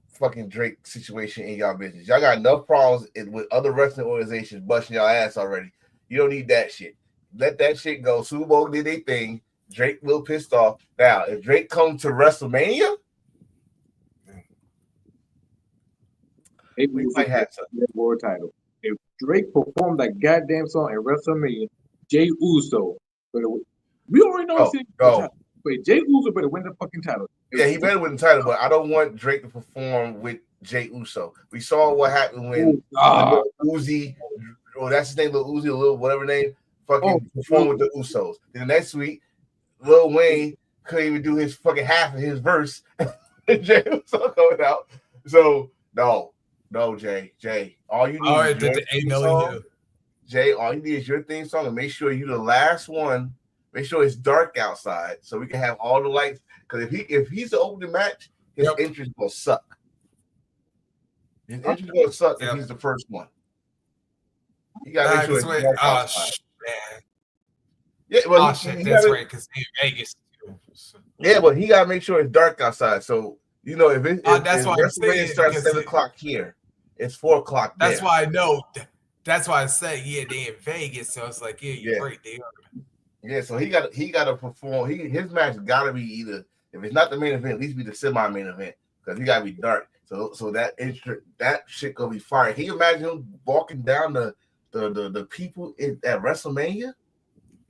fucking Drake situation in y'all business. Y'all got enough problems with other wrestling organizations busting y'all ass already. You don't need that shit. Let that shit go. Super Bowl did their thing. Drake a little pissed off. Now, if Drake comes to WrestleMania, we might have something. World title. If Drake performed that goddamn song at WrestleMania, Jey Uso, we already know but Jey Uso better win the fucking title. Yeah, he better win the title, but I don't want Drake to perform with Jey Uso. We saw what happened when Uzi, that's his name, Lil Uzi, Lil whatever name, performed with the Usos. Then the next week, Lil Wayne couldn't even do his fucking half of his verse. Jey Uso coming out. So no, Jay, all you need is your theme song. Jay, all you need is your theme song, and make sure you're the last one. Make sure it's dark outside so we can have all the lights. Because if he's the opening match, his entrance will suck. His entrance will suck if he's the first one. You gotta make sure it's dark outside. Yeah, well, that's right. Because Vegas. Yeah, but he gotta make sure it's dark outside. So if that's why WrestleMania starts 7:00 here, it's 4:00. That's why I know. That's why I say they in Vegas. So it's like, you're right. They are. Yeah, so he got to perform. His match got to be either, if it's not the main event, at least be the semi-main event because he got to be dark. So that shit gonna be fire. Can you imagine him walking down the people at WrestleMania?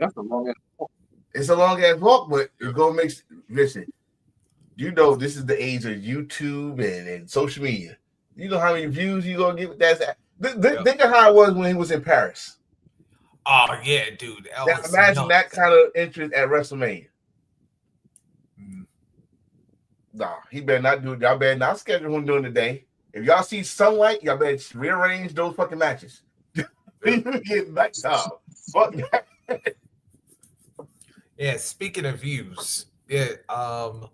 That's a long ass walk. It's a long ass walk, but it's gonna make. Listen, this is the age of YouTube and social media. You know how many views you gonna get? Think of how it was when he was in Paris. Oh yeah, dude. Imagine that kind of interest at WrestleMania. Nah, he better not do it. Y'all better not schedule him during the day. If y'all see sunlight, y'all better rearrange those fucking matches. You get nighttime. Fuck that. Yeah, speaking of views, John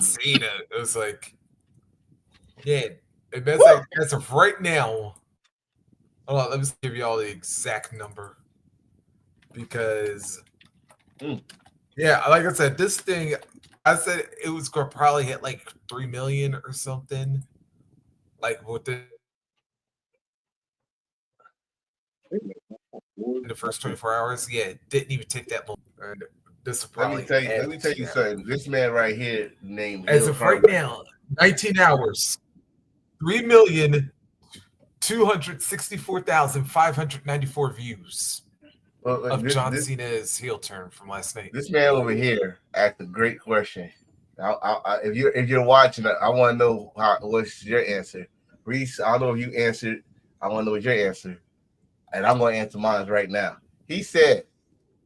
Cena. It was like, as of right now. Hold on, let me give you all the exact number because, like I said, this thing, I said it was going to probably hit like 3 million or something, like within the first 24 hours. Yeah, it didn't even take that long. This let me tell you something. This man right here named as of right now, 19 hours, 3,264,594 views of John Cena's heel turn from last night. This man over here asked a great question. If you're watching, I want to know what's your answer, Reese. I don't know if you answered. I want to know what your answer, and I'm going to answer mine right now. He said,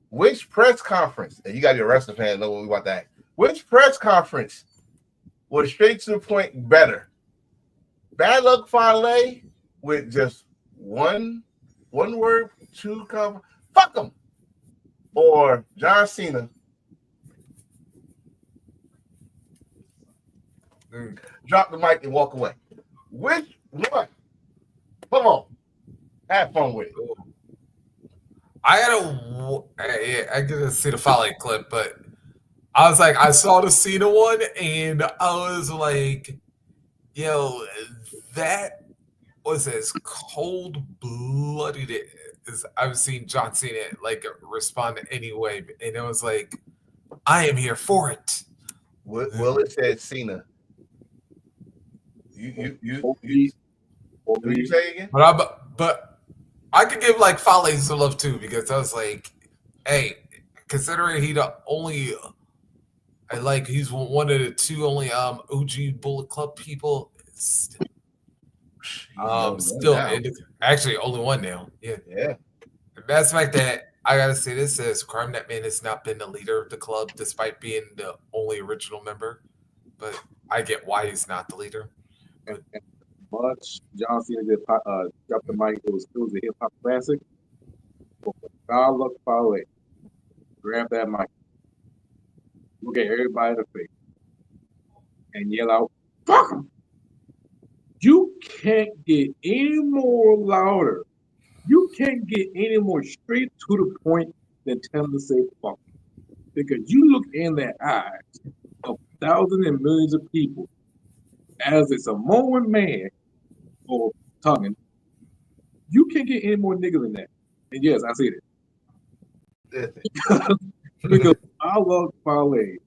"Which press conference?" And you got your wrestling fan know what we want that. Which press conference was straight to the point better? Bad Luck Fale with just one word, fuck them, or John Cena. Drop the mic and walk away. Which one? Come on, have fun with it. I didn't see the Fale clip, but I was like, I saw the Cena one, and I was like, yo, that was as cold-blooded as I've seen John Cena respond anyway, and it was like, I am here for it. Will said Cena. You say again? But I could give like Fale some love too because I was like, hey, considering he's one of the two only OG Bullet Club people. Actually only one now. Yeah. That's the fact that I gotta say this is Crime That Man has not been the leader of the club despite being the only original member. But I get why he's not the leader. And much John Cena did drop the mic. It was a hip hop classic. God look Fale. Grab that mic. Look at everybody in the face. And yell out, fuck him. You can't get any more louder. You can't get any more straight to the point than telling them to say fuck him. Because you look in the eyes of thousands and millions of people as a Samoan man or tonguing, you can't get any more niggas than that. And yes, I see that. Because I love Fale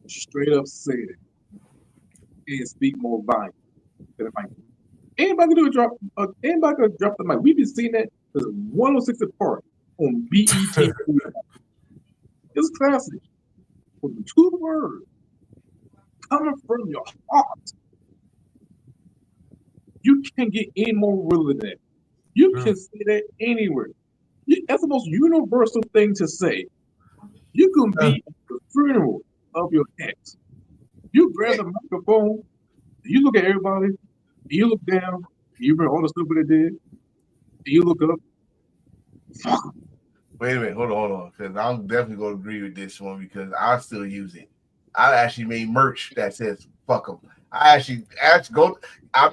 straight up say it and speak more volume than the mic. Anybody can drop the mic. We've been seeing that as 106 apart on BET. It's classic. From 2 words coming from your heart. You can't get any more real than that. You can say that anywhere. That's the most universal thing to say. You can be at the funeral of your ex. You grab the microphone, you look at everybody, you look down, you remember all the stuff that they did, and you look up. Fuck. Wait a minute, hold on, because I'm definitely going to agree with this one because I still use it. I actually made merch that says "fuck them." I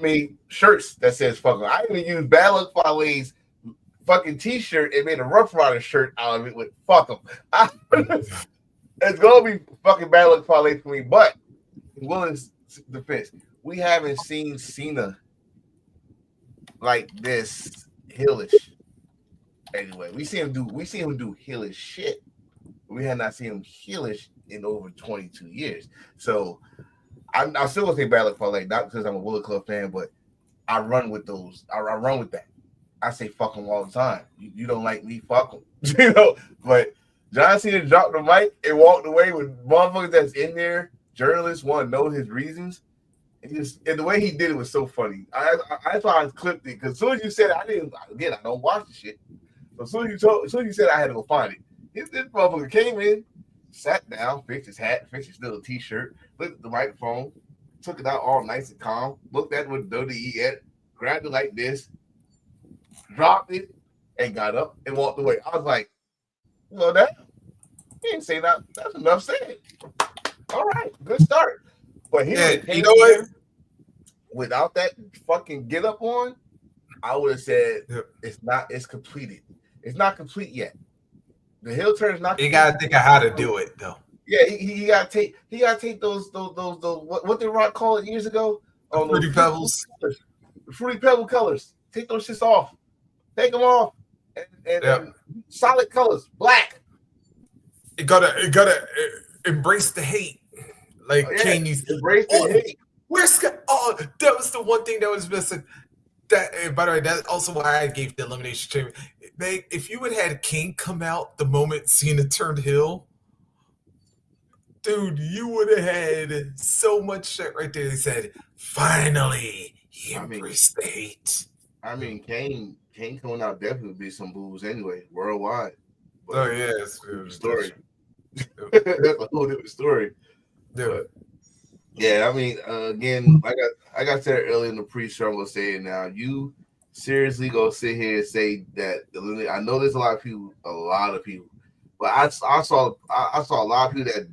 made shirts that says "fuck them." I even used Bad Luck Fale's fucking T-shirt and made a Rough Rider shirt out of it with "fuck them." It's gonna be fucking Bad Luck Fale for me, but in Willis' defense, we haven't seen Cena like this heelish. Anyway, we see him do heelish shit. We have not seen him heelish in over 22 years. So I'm still gonna say Bad Luck Fale, not because I'm a Bullet Club fan, but I run with those. I run with that. I say fuck them all the time. You don't like me, fuck them. You know, but John Cena dropped the mic and walked away with motherfuckers that's in there. Journalists want to know his reasons. And the way he did it was so funny. I thought I clipped it because as soon as you said it, I don't watch the shit. So as soon as you said I had to go find it. This motherfucker came in, sat down, fixed his hat, fixed his little T-shirt, looked at the microphone, took it out all nice and calm, looked at what WWE at, grabbed it like this, dropped it, and got up and walked away. I was like, well, he didn't say that. That's enough said. All right, good start. But here, you know what? Without that fucking get up on, I would have said it's completed. It's not complete yet. The heel turn is not. You gotta think of how to do it, though. Yeah, he gotta take those what did Rock call it years ago? Oh, Fruity Pebbles, Fruity Pebble colors. Take those shits off. Take them off, and solid colors, black. It gotta embrace the hate, like Kane used to embrace the hate. Where's Scott? Oh, that was the one thing that was missing. That, by the way, that's also why I gave the Elimination Chamber. If you had King come out the moment Cena turned heel, dude, you would have had so much shit right there. He said, "Finally, he embraced the hate." I mean, Kane coming out definitely would be some boos anyway, worldwide. But oh yeah, it's a story. That's a whole different story. Yeah, I mean, again, like I said earlier in the pre-show, I'm gonna say it now. You seriously gonna sit here and say that? I know there's a lot of people, but I saw a lot of people that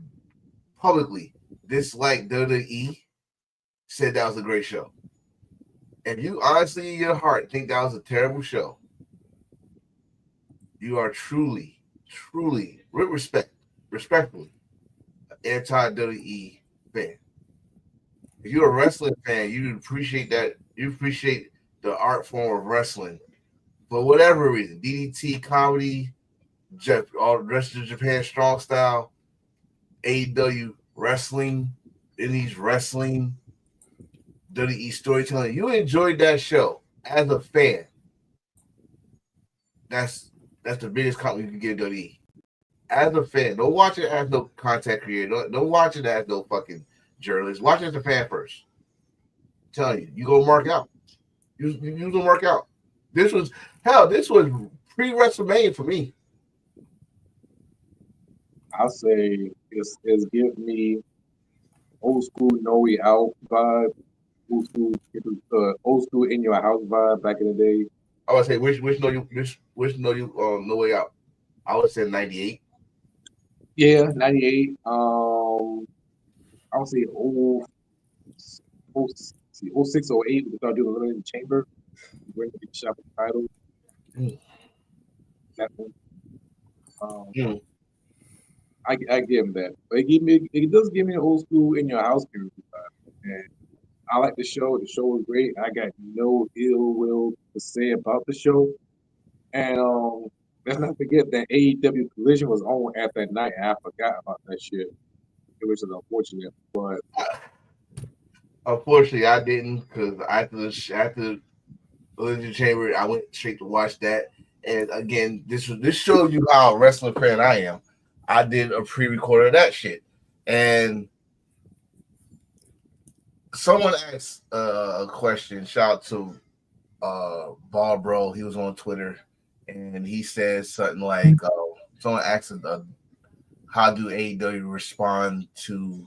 publicly disliked WWE said that was a great show. If you honestly in your heart think that was a terrible show, you are truly, with respectfully, an anti-WWE fan. If you're a wrestling fan, you appreciate that. You appreciate the art form of wrestling for whatever reason. DDT, comedy, all the rest of Japan strong style, AEW wrestling, Indies wrestling, WWE storytelling. You enjoyed that show as a fan. that's the biggest compliment you can give WWE. As a fan, don't watch it as no content creator. Don't watch it as no fucking journalist. Watch it as a fan first. I'm telling you gonna mark out. You gonna mark out. This was pre-WrestleMania for me. I'll say it's give me old school No Way Out vibe, old school In Your House vibe back in the day. I would say which No Way Out. I would say 98. Yeah, 98. I would say 06, 08, we started doing Eliminating Chamber. We're going to get shot for the title. That one. I give him that. But it does give me an old school In Your House character vibe. And I like the show. The show was great. I got no ill will to say about the show. And let's not forget that AEW Collision was on at that night, and I forgot about that shit. It was unfortunate, but unfortunately, I didn't, because after the Elimination Chamber, I went straight to watch that. And again, this shows you how a wrestling fan I am. I did a pre-record of that shit, and someone asked a question. Shout out to Bob Bro. He was on Twitter. And he says something like, someone asked how do AEW respond to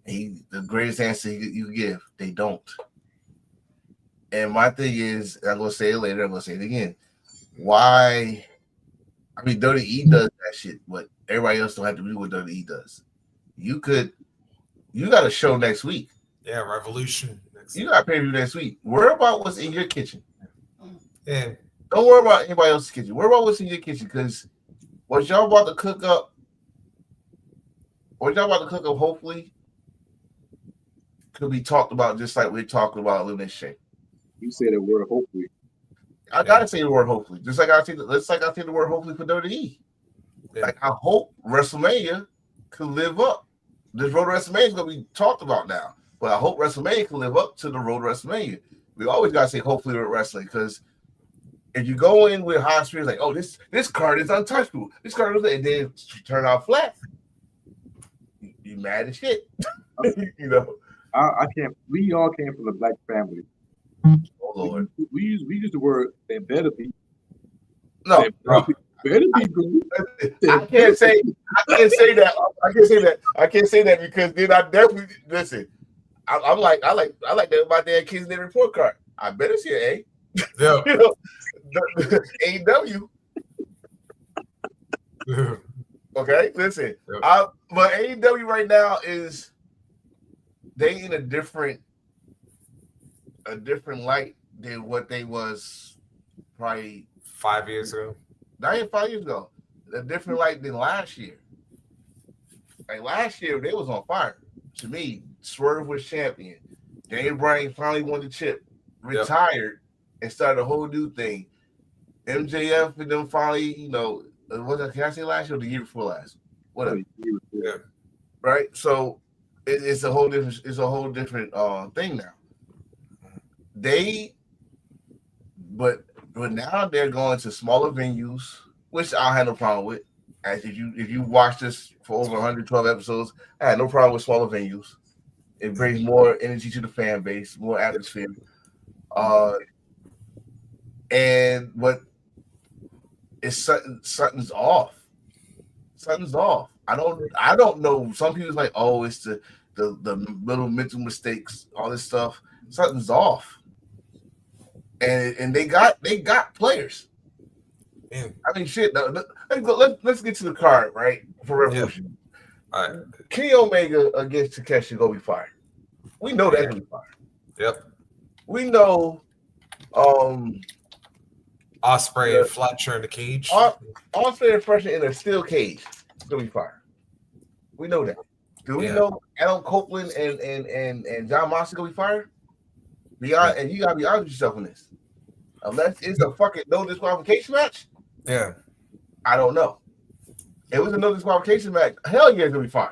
the greatest answer you give? They don't. And my thing is, I'm going to say it later, I'm going to say it again. Why? I mean, WWE does that shit, but everybody else don't have to do what WWE does. You got a show next week. Yeah, Revolution. You got a pay-per-view next week. Worry about what's in your kitchen. Yeah. Don't worry about anybody else's kitchen. Worry about what's in your kitchen, because what y'all about to cook up, hopefully, could be talked about just like we're talking about Elimination Chamber. You say the word hopefully. I gotta say the word hopefully. Just like I say the word hopefully for WWE. Yeah. Like, I hope WrestleMania could live up. This road to WrestleMania is gonna be talked about now. But I hope WrestleMania can live up to the road to WrestleMania. We always gotta say hopefully with wrestling, because if you go in with high spirits, like, oh, this card is untouchable, this card is, and then turn out flat, you mad as shit. You know. I can't. We all came from a black family. Oh Lord. We use the word "they better be." No, better be good. I can't say that. I can't say that because then I definitely listen. I like that my dad kids in their report card. I better see an A. Yeah. You know, AEW. Okay, listen. But AEW right now is they in a different light than what they was probably 5 years ago. Not even 5 years ago. A different light than last year. Like last year, they was on fire. To me, Swerve was champion. Daniel Bryan finally won the chip, retired, and started a whole new thing. MJF and them finally, you know, can I say last year or the year before last? Whatever. Yeah. Right. So it's a whole different. It's a whole different thing now. But now they're going to smaller venues, which I had no problem with. As if you watch this for over 112 episodes, I had no problem with smaller venues. It brings more energy to the fan base, more atmosphere. But it's something's off. Something's off. I don't know. Some people's like, oh, it's the little mental mistakes, all this stuff. Something's off. And they got players. Yeah. I mean, shit. Let's get to the card, right? For Revolution. Yeah. All right. Kenny Omega against Takeshi gonna be fired. We know that's gonna be fired. Yep. We know Ospreay and Fletcher in the cage. Ospreay and Fletcher in a steel cage. It's gonna be fired. We know that. Do we know Adam Copeland and John Moxley gonna be fired? And you gotta be honest with yourself in this. Unless it's a fucking no disqualification match. Yeah. I don't know. If it was a no disqualification match, hell yeah, it's gonna be fine.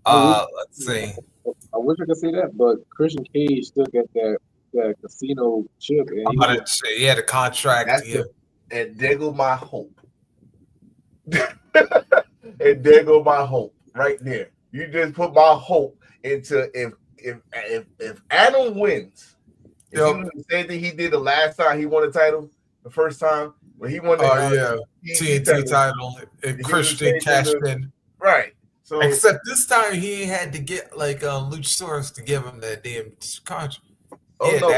Let's see. I wish I could say that, but Christian Cage still got that casino chip. And he had a contract. And there go my hope. And there go my hope right there. You just put my hope into if Adam wins, if he do the same thing he did the last time he won the title, the first time when he won the TNT title, and Christian cashed in. Right. So except this time he had to get like Luchasaurus to give him that damn contract. Oh no,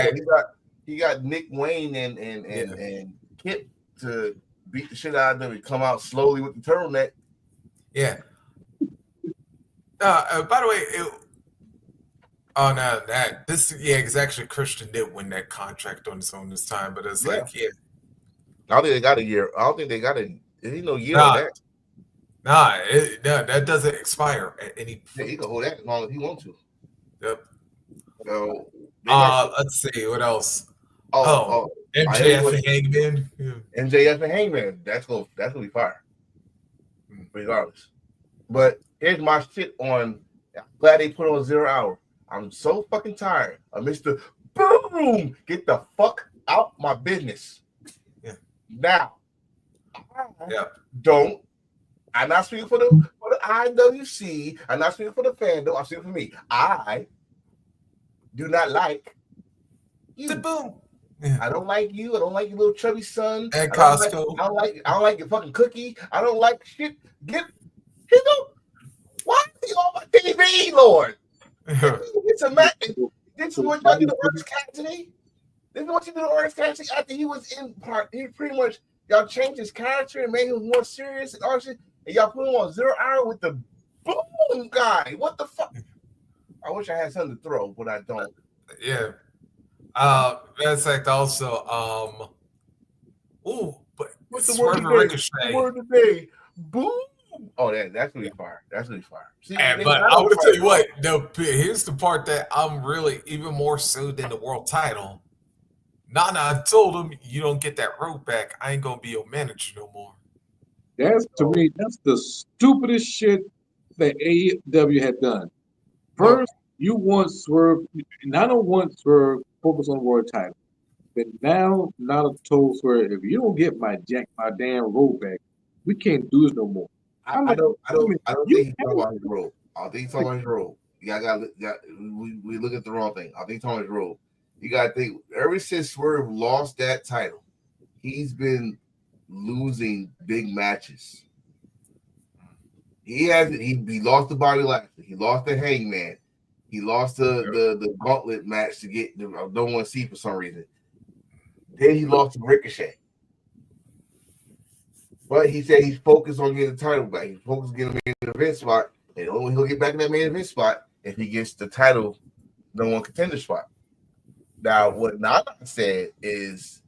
he got Nick Wayne and Kip to beat the shit out of them and come out slowly with the turtleneck. Yeah. By the way, because actually Christian did win that contract on his own this time, but it's I don't think they got a year. I don't think they got a year on that. That doesn't expire at any point. Yeah, he can hold that as long as he wants to. Yep. So let's see what else. MJF and Hangman. Yeah. MJF and Hangman. That's gonna be fire. Regardless. But here's my shit on. I'm glad they put on 0 Hour. I'm so fucking tired of Mr. Boom. Get the fuck out my business. Yeah. Now. Don't. I'm not speaking for the IWC. I'm not speaking for the fandom. I'm speaking for me. I do not like you. The Boom. Yeah. I don't like you. I don't like your little chubby son. And Costco. I don't like your fucking cookie. I don't like shit. Why is he on my TV, Lord? It's a match. This is what y'all do to Orange Cassidy. This is what you do to Orange Cassidy after he was in part. He pretty much y'all changed his character and made him more serious and all shit. And y'all put him on 0 Hour with the Boom guy. What the fuck? I wish I had something to throw, but I don't. Yeah. That's like also but what's the word Ricochet? Word today. Boom. Oh, that's gonna be fire. That's gonna be fire. See, but I want to tell you what. Here's the part that I'm really even more so than the world title. Nana told him, "You don't get that rope back. I ain't gonna be your manager no more." That's to me. That's the stupidest shit that AEW had done. First, you want Swerve. I don't want Swerve focus on the world title. But now, Nana told Swerve, if you don't get my damn rope back, we can't do this no more. I don't think he's talking about his role. I think he's talking about his role. We look at the wrong thing. I think he's talking about his role. You gotta think ever since Swerve lost that title, he's been losing big matches. He lost to Bobby Lashley. He lost to Hangman. He lost the gauntlet match to get the no one see for some reason. Then he lost to Ricochet. But he said he's focused on getting the title back. He's focused on getting the main event spot. And only he'll get back in that main event spot if he gets the title, no one contender spot. Now, what Nana said is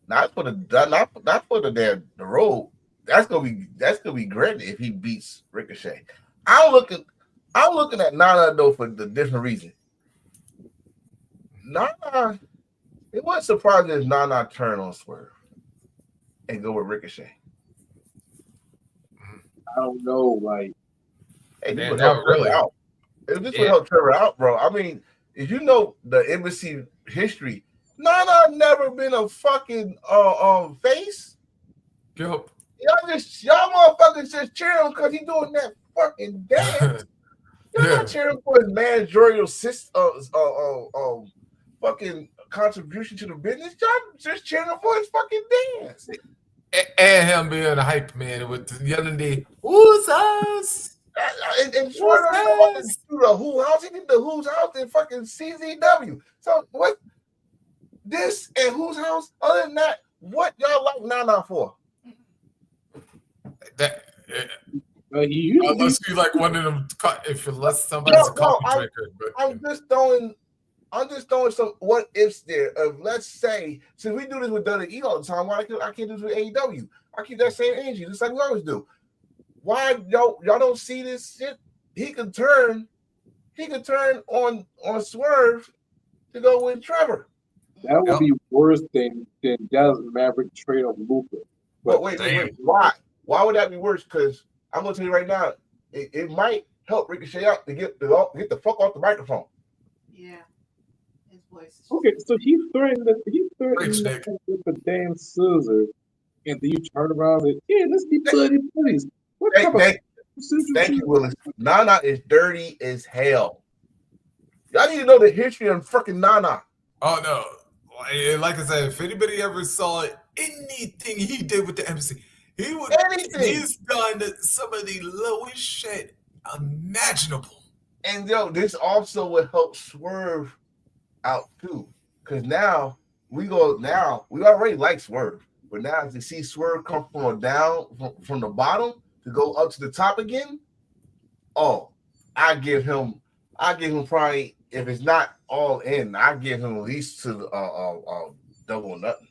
not for the road. That's gonna be great if he beats Ricochet. I'm looking at Nana though for the different reason. Nana, it wasn't surprising if Nana turned on Swerve and go with Ricochet. I don't know, like, hey, this would help Trevor out. If this would help Trevor out, bro. I mean, if you know the embassy history, Nana never been a fucking face. Yep. Y'all motherfuckers just cheer him because he doing that fucking dance. Y'all not cheering for his managerial fucking contribution to the business. Y'all just cheering for his fucking dance. And him being a hype man with the other day, who's us? And Swerve do the Who House. He did the Who's House in fucking CZW. So what? This and Who's House? Other than that, what y'all like Nana for? Unless you like one of them, unless somebody's a coffee drinker. But I'm just throwing some what ifs there. Let's say, since we do this with WWE all the time, why I can't do this with AEW? I keep that same energy, just like we always do. Why y'all don't see this shit? He could turn on Swerve to go with Trevor. That would be worse than Dallas Maverick trade of Luka. But wait, why? Why would that be worse? Because I'm gonna tell you right now, it might help Ricochet out to get the fuck off the microphone. Yeah, his voice. Okay, so he threatened with the damn scissor and then you turn around and let's be buddy buddies. What type of thank you, Willis. Nana is dirty as hell. Y'all need to know the history of freaking Nana. Oh no. Like I said, if anybody ever saw anything he did with the MC, he's done some of the lowest shit imaginable. And this also would help Swerve out too. Because now we already like Swerve. But now to see Swerve come from from the bottom to go up to the top again, I give him probably, if it's not all in, I give him at least to double or nothing.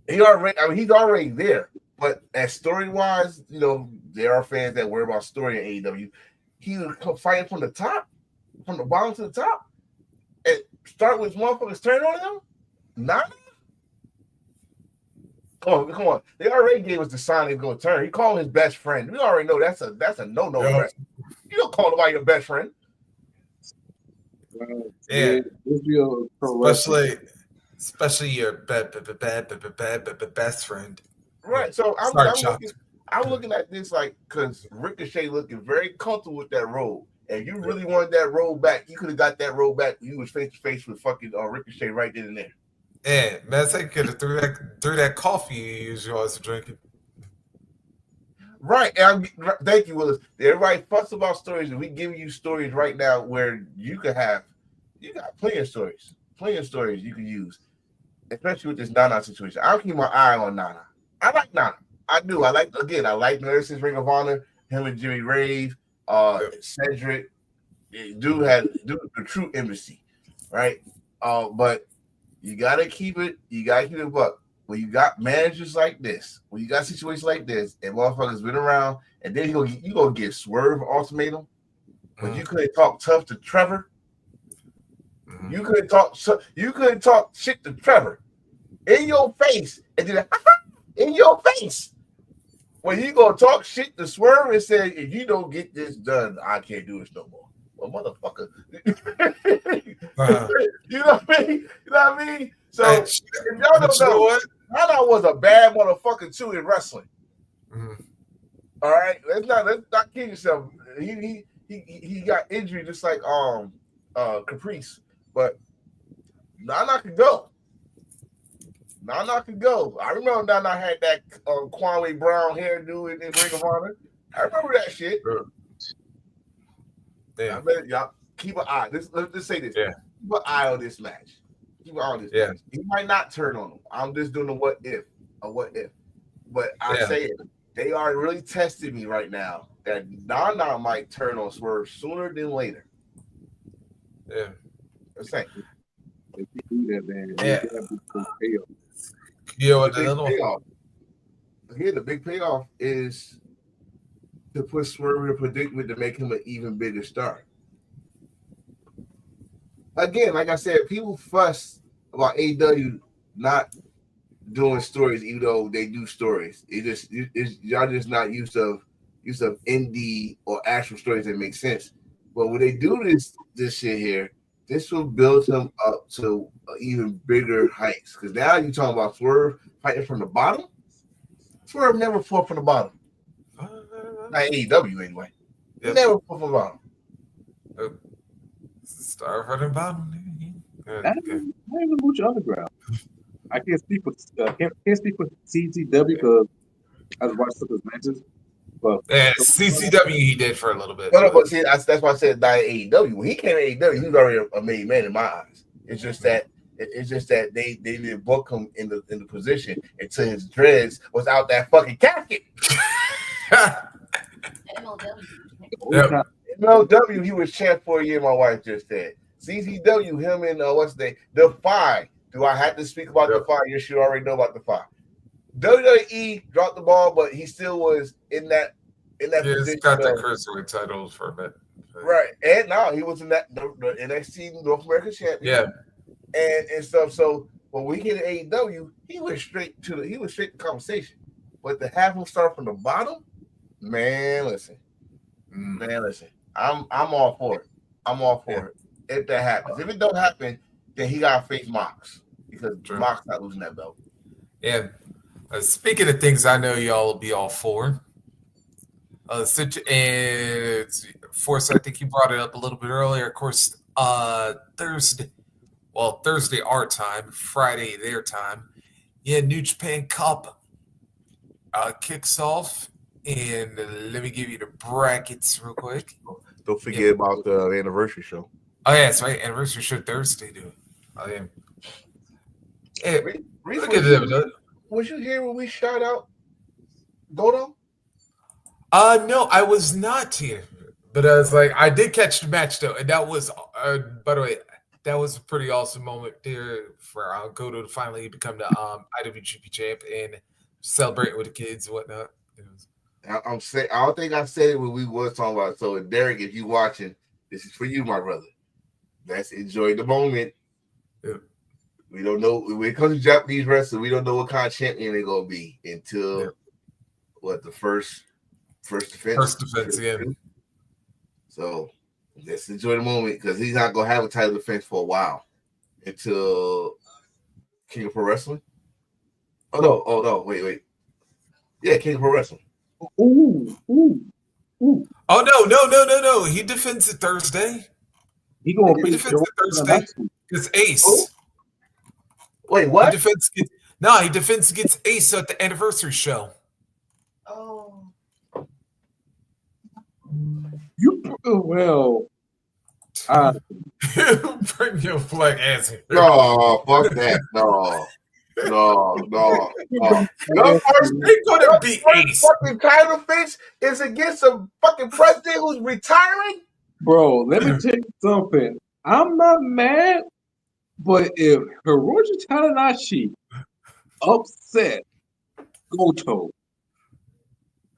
He's already there. But as story wise, there are fans that worry about story in AEW. He would come fighting from the top, from the bottom to the top, and start with motherfuckers turning on him. Nada. Come on. They already gave us the sign to go turn. He called his best friend. We already know that's a no-no. Right? You don't call nobody your best friend. Yeah. Especially your best friend. Right. So I'm looking at this because Ricochet looking very comfortable with that roll. And you really wanted that roll back, you could have got that roll back. You was face to face with fucking Ricochet right then and there. Yeah, man, I could have threw that coffee you usually always drinking. Right. And thank you, Willis. Everybody fuss about stories, and we giving you stories right now where you got plenty of stories you can use, especially with this Nana situation. I'll keep my eye on Nana. I like Nana. I do. I like Nurses, Ring of Honor, him and Jimmy Rave, Cedric. Dude the true embassy, right? But you gotta keep it buck. When you got managers like this, when you got situations like this, and motherfuckers been around, and then you gonna get Swerve ultimatum, but you couldn't talk tough to Trevor. You couldn't talk shit to Trevor in your face, and then in your face. When you gonna talk shit to Swerve and say, if you don't get this done, I can't do this no more. Well, motherfucker. You know what I mean? So if y'all don't know what, Nana was a bad motherfucker too in wrestling. All right, let's not kid yourself. He got injured just like Caprice, but Nana could go. I remember Nana had that Kwame Brown hairdo in Ring of Honor. I remember that shit. Yeah. I bet y'all keep an eye. Let's say this. Yeah. Keep an eye on this match. Match. He might not turn on him. I'm just doing a what if. But I say it. They are really testing me right now that Nana might turn on Swerve sooner than later. Yeah. Let's say. If you do that, man, the big payoff is to put Swerve in a predicament to make him an even bigger star. Again, like I said, people fuss about AEW not doing stories, even though they do stories. Y'all just not used of indie or actual stories that make sense. But when they do this shit here, this will build him up to even bigger heights. Because now you're talking about Swerve fighting from the bottom. Swerve never fought from the bottom. Not AEW anyway. Yep. Never fought from the bottom. Start from the bottom. Not even Lucha Underground. I can't speak for CZW because I was watching some of his matches. But CCW he did for a little bit. But see, that's why I said not AEW. When he came to AEW, he was already a made man in my eyes. It's just that they didn't book him in the position until his dreads was out that fucking casket. MLW, he was champ for a year. My wife just said. CZW, him and Defy. Do I have to speak about Defy? You should already know about Defy. WWE dropped the ball, but he still was in that position. He's got that cruiserweight title for a bit. Right. And now he was in the NXT North American champion. Yeah. And stuff. So when we get to AEW, he went straight to conversation. But to have him start from the bottom, man, listen. I'm all for it. I'm all for it. If that happens. If it don't happen, then he gotta face Mox because Mox not losing that belt. Yeah. Speaking of things I know y'all will be all for. And Force, I think you brought it up a little bit earlier. Of course, Thursday our time, Friday their time. Yeah, New Japan Cup kicks off, and let me give you the brackets real quick. Don't forget about the anniversary show. Oh yeah, that's right. Anniversary show Thursday, dude. Oh yeah. Hey, look at them. Was you here when we shout out Goto? No, I was not here, but I was like, I did catch the match though, and that was, by the way, that was a pretty awesome moment there for Goto to finally become the IWGP champ and celebrating with the kids and whatnot. I'm saying, I don't think I said it when we was talking about it. So Derek, if you watching, this is for you, my brother. Let's enjoy the moment. Yeah. We don't know when it comes to Japanese wrestling. We don't know what kind of champion they're gonna be until the first defense. First defense, yeah. So let's enjoy the moment because he's not gonna have a title defense for a while until King of Pro Wrestling. Oh no, wait. Yeah, King of Pro Wrestling. Ooh. Oh no. He defends it Thursday. He gonna defends it Thursday. It's Ace. Oh. Wait, what? He defends against Ace at the anniversary show. Oh. Bring your flag ass here. No, fuck that. No. Your first gonna be Ace. Fucking title defense is against a fucking president who's retiring. Bro, let me tell you something. I'm not mad, but if Hiroshi Tanahashi upset Goto,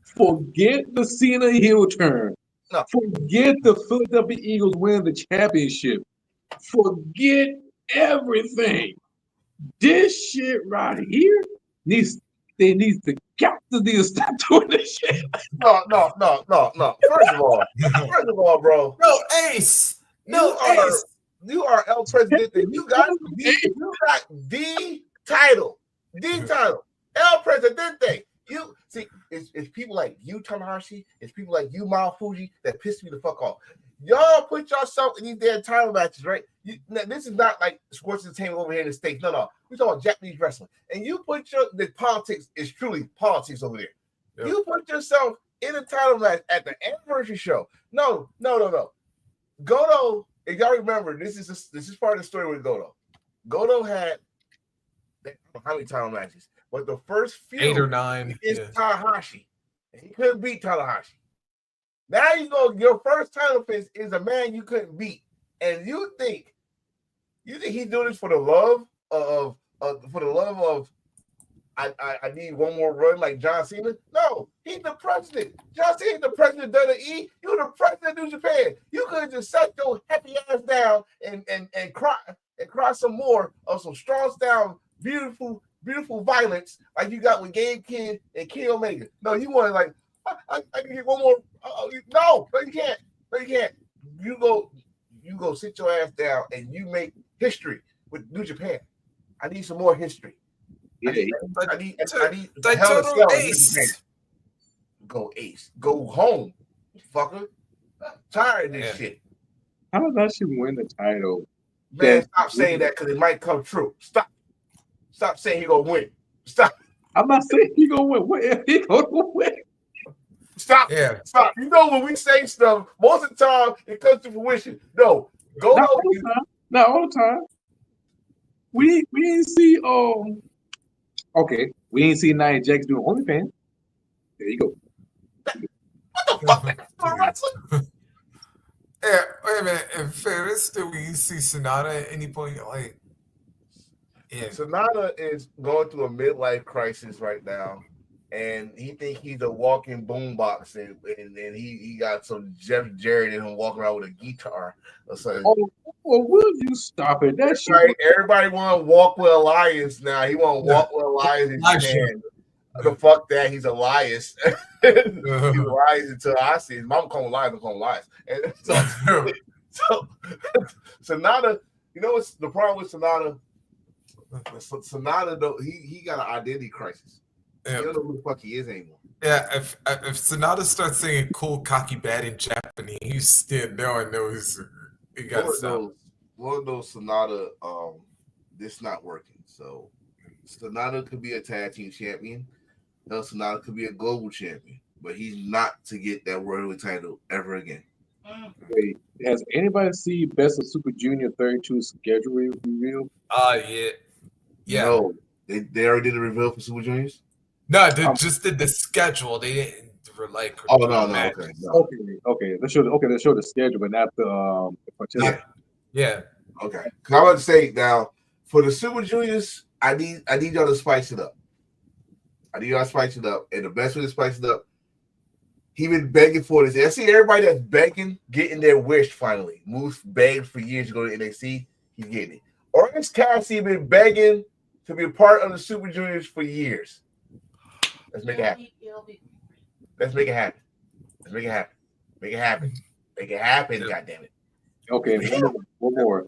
forget the Cena heel turn. No. Forget the Philadelphia Eagles winning the championship. Forget everything. This shit right here needs to stop doing this shit. No. First of all, bro. No, Ace. Ace. You are El Presidente. You got the title. El Presidente. You see, it's people like you, Tanahashi. It's people like you, Mao Fuji, that piss me the fuck off. Y'all put yourself in these damn title matches, right? This is not like sports entertainment over here in the States. No. We're talking about Japanese wrestling. And you put the politics is truly politics over there. Yep. You put yourself in a title match at the anniversary show. No. Goto, if y'all remember, this is part of the story with Goto. Goto had how many title matches? But the first few 8 or 9 is Tanahashi. And he couldn't beat Tanahashi. Now you go, your first title defense is a man you couldn't beat. And you think he's doing this for the love of I need one more run like John Cena? No, he's the president. John Cena ain't the president of WWE. You're the president of New Japan. You could have just sat your happy ass down and cry some more of some strong style, beautiful violence like you got with Gabe Kidd and Kenny Omega. No, you wanted like I can get one more. No, you can't. You go sit your ass down and you make history with New Japan. I need some more history. Yeah, I need hell to Ace. Go Ace. Go home, fucker. I'm tired of this shit. How does that shit win the title? Man, stop saying that because it might come true. Stop saying he gonna win. Stop. I'm not saying he gonna win. What if he gonna win? Stop. Yeah. Stop. You know when we say stuff, most of the time it comes to fruition. No. Not all the time. We didn't see okay. We didn't see Nia Jax doing OnlyFans. There you go. What the fuck? Yeah, wait a minute. In fairness, do we see Sonata at any point? Like, yeah. Sonata is going through a midlife crisis right now, and he think he's a walking boombox, and he got some Jeff Jarrett in him walking around with a guitar or something. Oh, well, will you stop it? That's right. Everybody want to walk with Elias now. He want to walk with Elias. The fuck that, he's Elias. He's Elias until I see his mom call him Elias. I'm calling Elias. And so Sonata, you know what's the problem with Sonata? Sonata, though, he got an identity crisis. You don't know who the fuck he is anymore. Yeah, if Sonata starts saying cool, cocky, bad in Japanese, then no one knows he got One of those Sonata, this not working. So Sonata could be a tag team champion. El Sonata could be a global champion, but he's not to get that world title ever again. Wait, has anybody seen Best of Super Junior 32 schedule reveal? Yeah. No, they already did a reveal for Super Juniors. No, they just did the schedule. They didn't like. Oh no, okay, no. Okay. Let's show the schedule, but not the participants. Yeah. Okay. Cause I'm about to say now for the Super Juniors, I need y'all to spice it up. And the best way to spice it up, he been begging for this. I see everybody that's begging, getting their wish finally. Moose begged for years to go to NXT. He's getting it. Orange Cassidy been begging to be a part of the Super Juniors for years. Let's make it happen. Let's make it happen. Make it happen. God damn it. Okay, one more.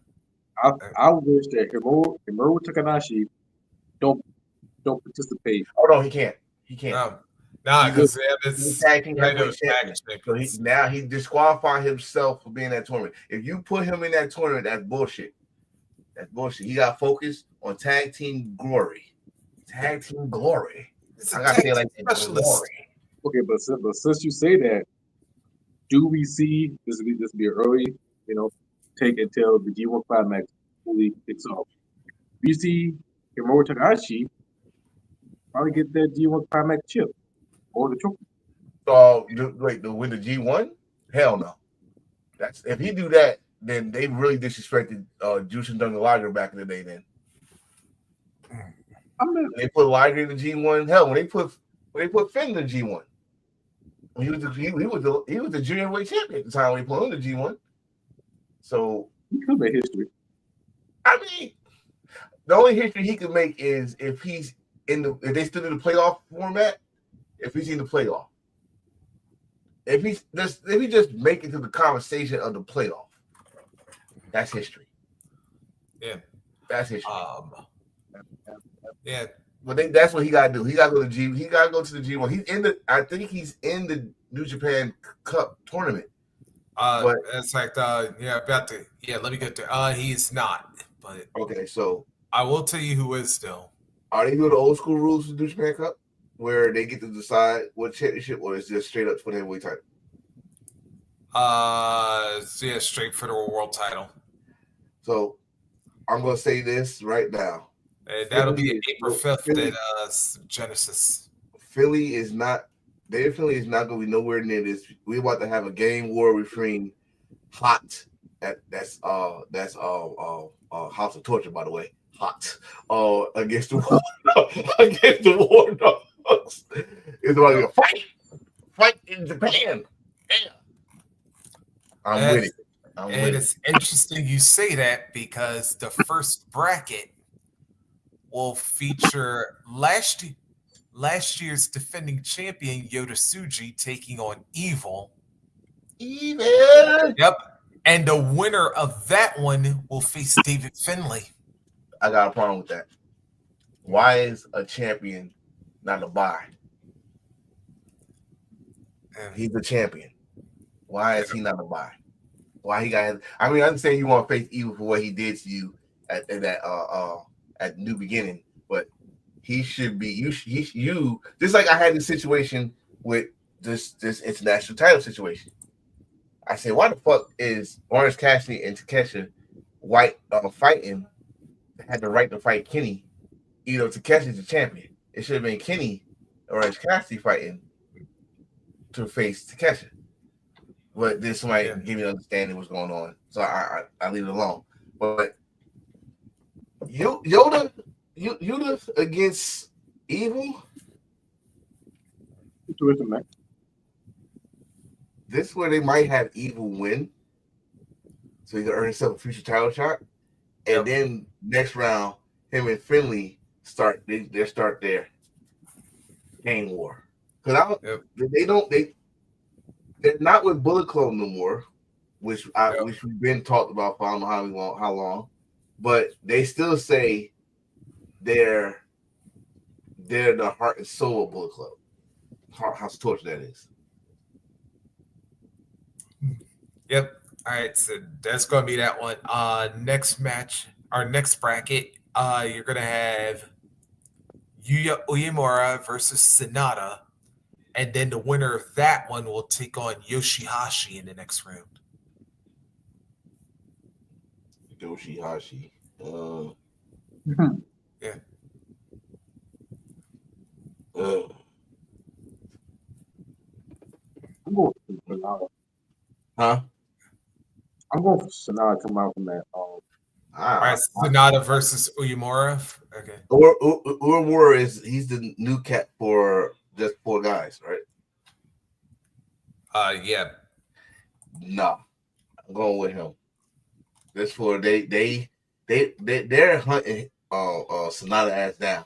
I wish that Hiromu Takanashi don't participate. Oh no, he can't. Because he's now he disqualified himself for being in that tournament. If you put him in that tournament, that's bullshit. He got focused on tag team glory. I gotta say it like glory. Okay, but since you say that, do we see this be an early, take until the G1 Climax fully kicks off? We see Hiromu Takahashi probably get that G1 Climax chip or the trophy. So wait, to win the G1? Hell no. That's if he do that, then they really disrespected Juice and Duncan Liger back in the day. Then they put Liger in the G1. Hell, when they put Finn in the G1, he was the junior heavyweight champion at the time when he put him in the G1. So he could make history. I mean, the only history he could make is if they still in the playoff format. If he's in the playoff, if he just make it to the conversation of the playoff, that's history. Yeah, that's history. Yeah, but that's what he got to do. He got to go to G. He got to go to the G1. I think he's in the New Japan Cup tournament. But it's like let me get there. He's not. But okay, so I will tell you who is still. Are they doing the old school rules of the New Japan Cup, where they get to decide what championship, or is it just straight up for the heavyweight title? Straight for the world title. So I'm gonna say this right now. And that'll be April 5th at Genesis. Philly is not. They definitely is not gonna be nowhere near this. We're about to have a game war between Hot. That's House of Torture, by the way. Hot. Against the War Dogs. It's about to be a fight in Japan. Yeah. I'm with it. It's interesting you say that because the first bracket will feature last year's defending champion Yota Tsuji taking on Evil. Yep. And the winner of that one will face David Finlay. I got a problem with that. Why is a champion not a buy? He's a champion. Why is he not a buy? Why he got? I mean, I understand you want to face Evil for what he did to you at the new beginning, but he should be you just like I had this situation with this international title situation. I say, why the fuck is Orange Cassidy and Takeshita White fighting? Had the right to fight Kenny. Takeshi's the champion. It should have been Kenny or Orange Cassidy fighting to face Takeshi. But then somebody give me an understanding what's going on, so I leave it alone. But Yota against Evil. This is where they might have Evil win, so he can earn himself a future title shot, and then next round, him and Finlay start their game war. Because they're not with Bullet Club no more, which we've been talked about for I don't know how long, but they still say they're they're the heart and soul of Bullet Club. House of Torture, that is. Yep. All right, so that's going to be that one. Next match, our next bracket, you're going to have Yuya Uemura versus Sonata, and then the winner of that one will take on Yoshihashi in the next round. Yoshihashi. Yeah. I'm going for Sonata. Huh? I'm going for Sonata to come out from that. All right, Sonata versus Uemura. Okay. Uemura he's the new cat for just 4 guys, right? Yeah. No, I'm going with him. That's for they're hunting Sonata ass down.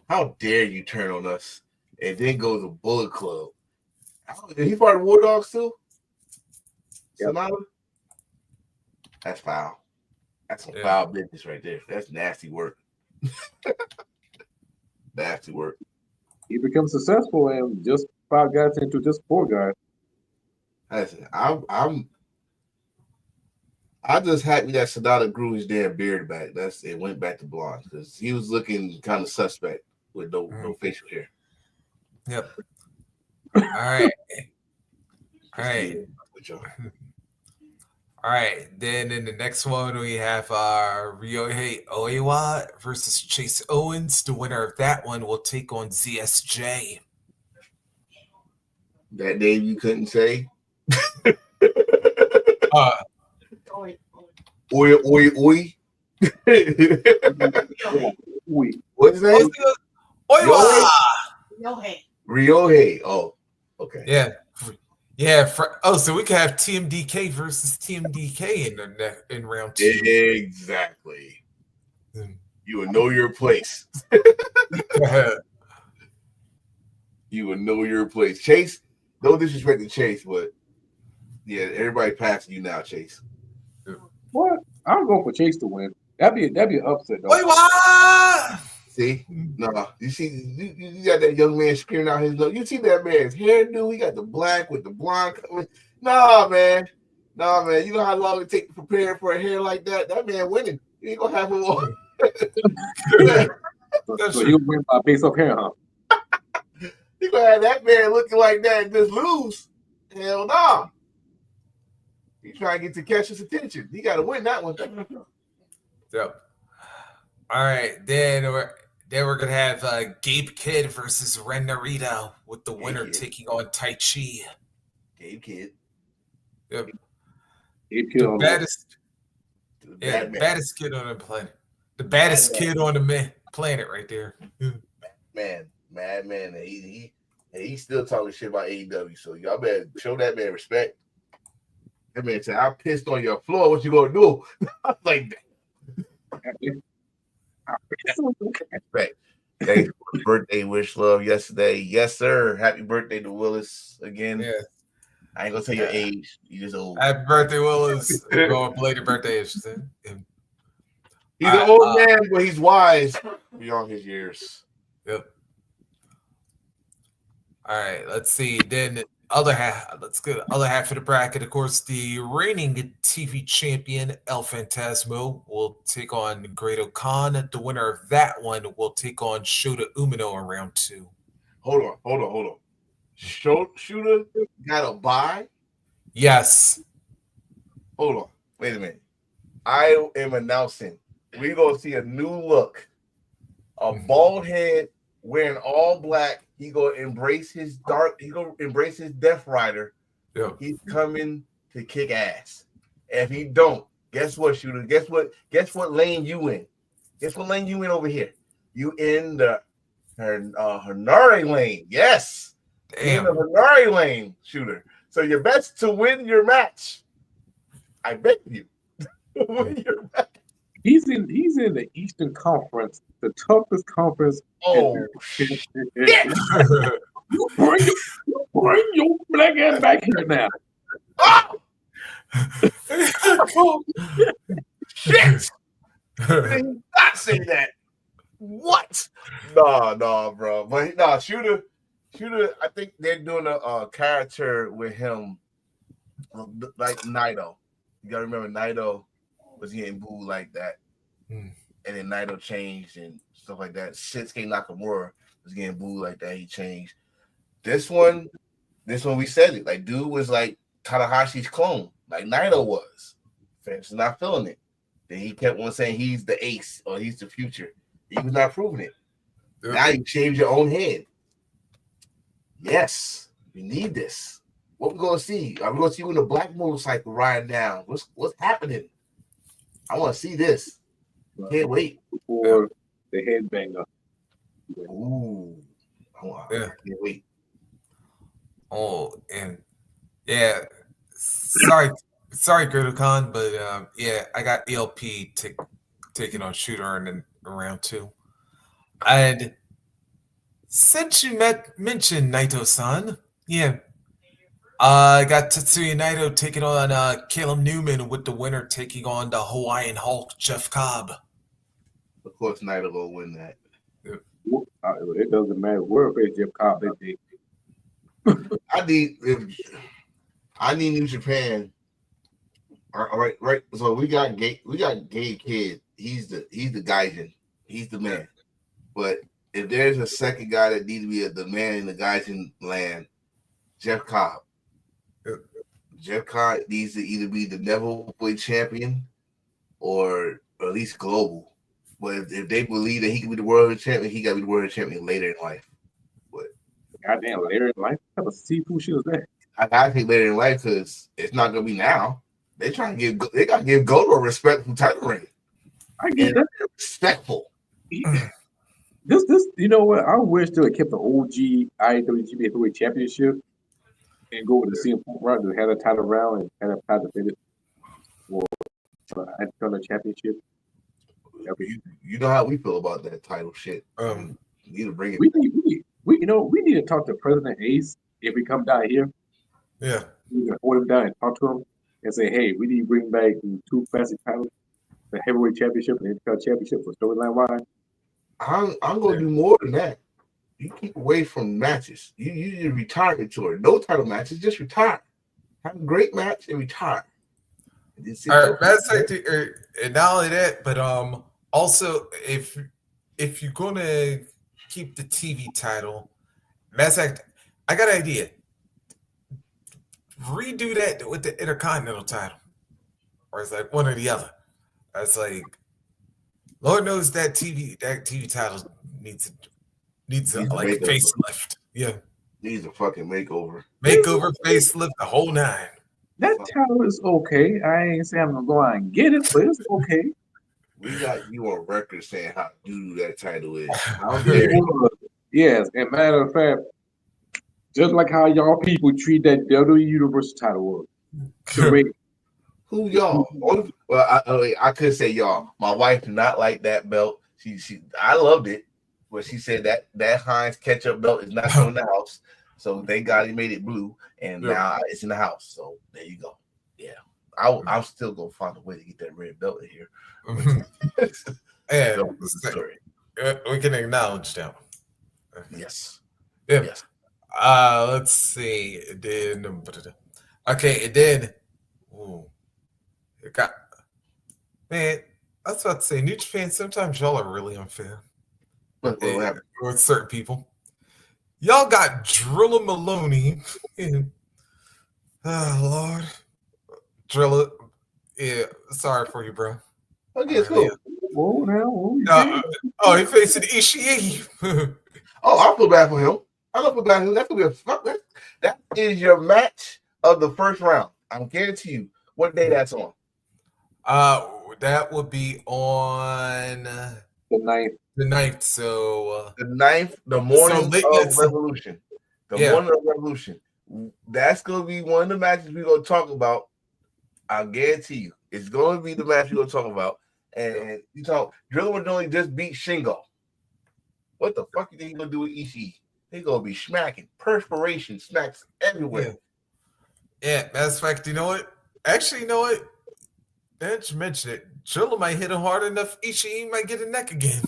How dare you turn on us and then go to Bullet Club? He's part of War Dogs too. Yep. Sonata. That's foul. That's some foul business right there. That's nasty work. Nasty work. He becomes successful and just 5 guys into just 4 guys. Listen, I'm just happy that Sonata grew his damn beard back. It went back to blonde because he was looking kind of suspect with no facial hair. Yep. All right. All right. All right. Then in the next one we have Ryohei Oiwa versus Chase Owens. The winner of that one will take on ZSJ. That name you couldn't say. Oi. What's his name? Ryohei. Oh, okay. Yeah. Yeah. So we could have TMDK versus TMDK in round 2. Exactly. You will know your place. You will know your place. Chase, no disrespect to Chase, but yeah, everybody passing you now, Chase. What? I'm going for Chase to win. That'd be an upset, though. Wait, what? See? No. You see, you got that young man screaming out his nose. You see that man's hairdo? He got the black with the blonde. Nah, man. You know how long it takes to prepare for a hair like that? That man winning. You ain't gonna have him on. So you win by base up hair, huh? You gonna have that man looking like that and just lose? Hell no. He trying to get Takeshi's attention. He got to win that one. Yep. All right, then we're gonna have Gabe Kidd versus Ren Narita with the winner taking on Tai Chi. Gabe Kidd. Yep. Gabe Kidd. The baddest kid on the planet. The baddest kid on the planet, right there. Madman. He's still talking shit about AEW. So y'all better show that man respect. That man said, "I pissed on your floor. What you gonna do?" I was like, respect. Thanks for the birthday wish, love yesterday. Yes, sir. Happy birthday to Willis again. Yeah. I ain't gonna tell your age. You just old. Happy birthday, Willis. Going belated birthday, I should say. He's an old man, but he's wise beyond his years. Yep. All right, let's see. Then other half of the bracket, of course, the reigning TV champion El Phantasmo will take on Great Khan. The winner of that one will take on Shota Umino in round 2. Hold on. Shota got a bye? Yes. Hold on. Wait a minute. I am announcing we're gonna see a new look. A bald head wearing all black. He gonna embrace his Death Rider. Yeah. He's coming to kick ass. If he don't, guess what, Shooter? Guess what lane you in? Guess what lane you in over here? You in the Hanare lane. Yes. Damn. In the Hanare lane, Shooter. So your best to win your match. I bet you. Win your match. He's in the Eastern Conference, the toughest conference. Oh, shit. You bring your black ass back here now. Oh! Shit! Did not say that. What? No, bro. But no, Shooter. I think they're doing a character with him, like Naito. You gotta remember, Naito was getting booed like that, and then Naito changed and stuff like that. Shinsuke Nakamura was getting booed like that. He changed. This one we said it. Like, dude was like Tanahashi's clone, like Naito was. Fans are not feeling it. Then he kept on saying he's the ace or he's the future. He was not proving it. Now you shaved your own head. Yes, we need this. What we gonna see? Are we gonna see you in a black motorcycle riding down? What's happening? I want to see this. Can't wait. Or the headbanger. Ooh, I can't wait. Oh, and yeah, sorry, Gurukhan, but yeah, I got ELP taking on Shooter in round 2. And since you mentioned Naito-san, yeah, I got Tetsuya Naito taking on Caleb Newman, with the winner taking on the Hawaiian Hulk, Jeff Cobb. Of course, Naito will win that. It doesn't matter where it's Jeff Cobb. I need New Japan. All right. So we got Gabe Kidd. He's the Gaijin. He's the man. But if there's a second guy that needs to be the man in the Gaijin land, Jeff Cobb. Jeff Cobb needs to either be the Neverweight champion or at least global. But if they believe that he can be the world champion, he got to be the world champion later in life. But goddamn, later in life? What type of seafood shit is that? I think later in life, because it's not going to be now. They got to give Goto a respectful title reign. I get that. Respectful. This, you know what? I wish they would kept the OG IWGP Heavyweight Championship and go with the CM Punk route to have a title round and have a title finish for the championship. You know how we feel about that title shit. You need to bring it. We need to talk to President Ace if we come down here. Yeah, we can hold him down and talk to him and say, hey, we need to bring back the 2 classic titles, the heavyweight championship and the Intercontinental championship for storyline wise. I'm gonna do more than that. You keep away from matches. You retire tour. No title matches, just retire. Have a great match and retire. All right, that's and not only that, but also if you're gonna keep the TV title, matter of fact, I got an idea. Redo that with the Intercontinental title, or it's like one or the other. It's like, Lord knows that TV title needs a like facelift. Yeah, needs a fucking makeover. Facelift, the whole 9. That title is okay. I ain't saying I'm gonna go out and get it, but it's okay. We got you on record saying how doo that title is. Yes, and matter of fact, just like how y'all people treat that WWE Universal title was. Who y'all? Well, I could say y'all. My wife did not like that belt. I loved it, but she said that Heinz ketchup belt is not in the house. So thank God he made it blue, and now it's in the house. So there you go. Yeah, I'm still gonna find a way to get that red belt in here. And we can acknowledge that. Yes. Yeah. Yes. Let's see. It did. Okay, it did. Ooh. It got. Man, I was about to say, New Japan, sometimes y'all are really unfair. With certain people. Y'all got Drilla Maloney. Oh, Lord. Drilla. Yeah, sorry for you, bro. Okay, it's cool. He facing Ishii. I feel bad for him. I don't feel bad for him. That's gonna be that is your match of the first round. I guarantee you. What day that's on? That would be on the 9th. The 9th. So the 9th, the morning of Revolution. The morning of Revolution. That's gonna be one of the matches we're gonna talk about. I guarantee you, it's gonna be the match we're gonna talk about. And you talk, Drilla would only just beat Shingo. What the fuck are they gonna do with Ishii? They gonna be smacking, perspiration smacks everywhere. Yeah, matter of fact, you know what? Actually, you know what? Now that you mention it, Drilla might hit him hard enough. Ishii might get a neck again.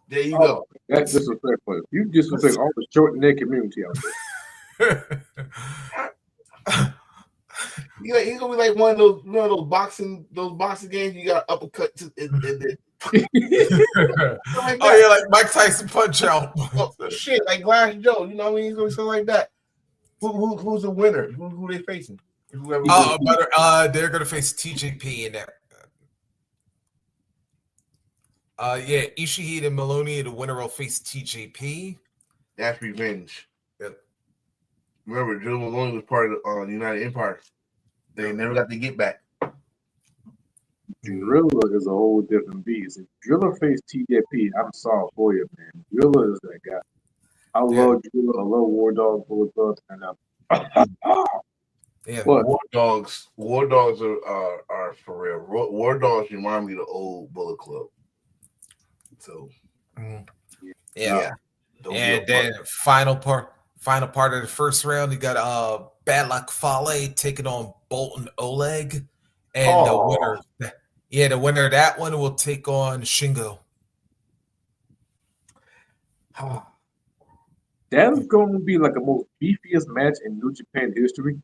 There you go. That's disrespectful. You disrespect all the short neck community out there. He's gonna be like one of those boxing games. You got uppercut to and then. Like oh yeah, like Mike Tyson punch out. Oh, shit, like Glass Joe. You know what I mean? He's gonna be something like that. Who's the winner? Who they facing? They're gonna face TJP in that. Yeah, Ishihide and Maloney, the winner will face TJP. That's revenge. Yep. Remember, Joe Maloney was part of the United Empire. They never got to get back. Driller is a whole different beast. If Driller faced TJP, I'm sorry for you, man. Driller is that guy. I love Driller. I love War Dogs, Bullet Club, and yeah, but War Dogs are for real. War Dogs remind me of the old Bullet Club. So, yeah. And then final part of the first round, you got Bad Luck Fale taking on Bolton Oleg, and the winner of that one will take on Shingo. That's going to be like the most beefiest match in New Japan history.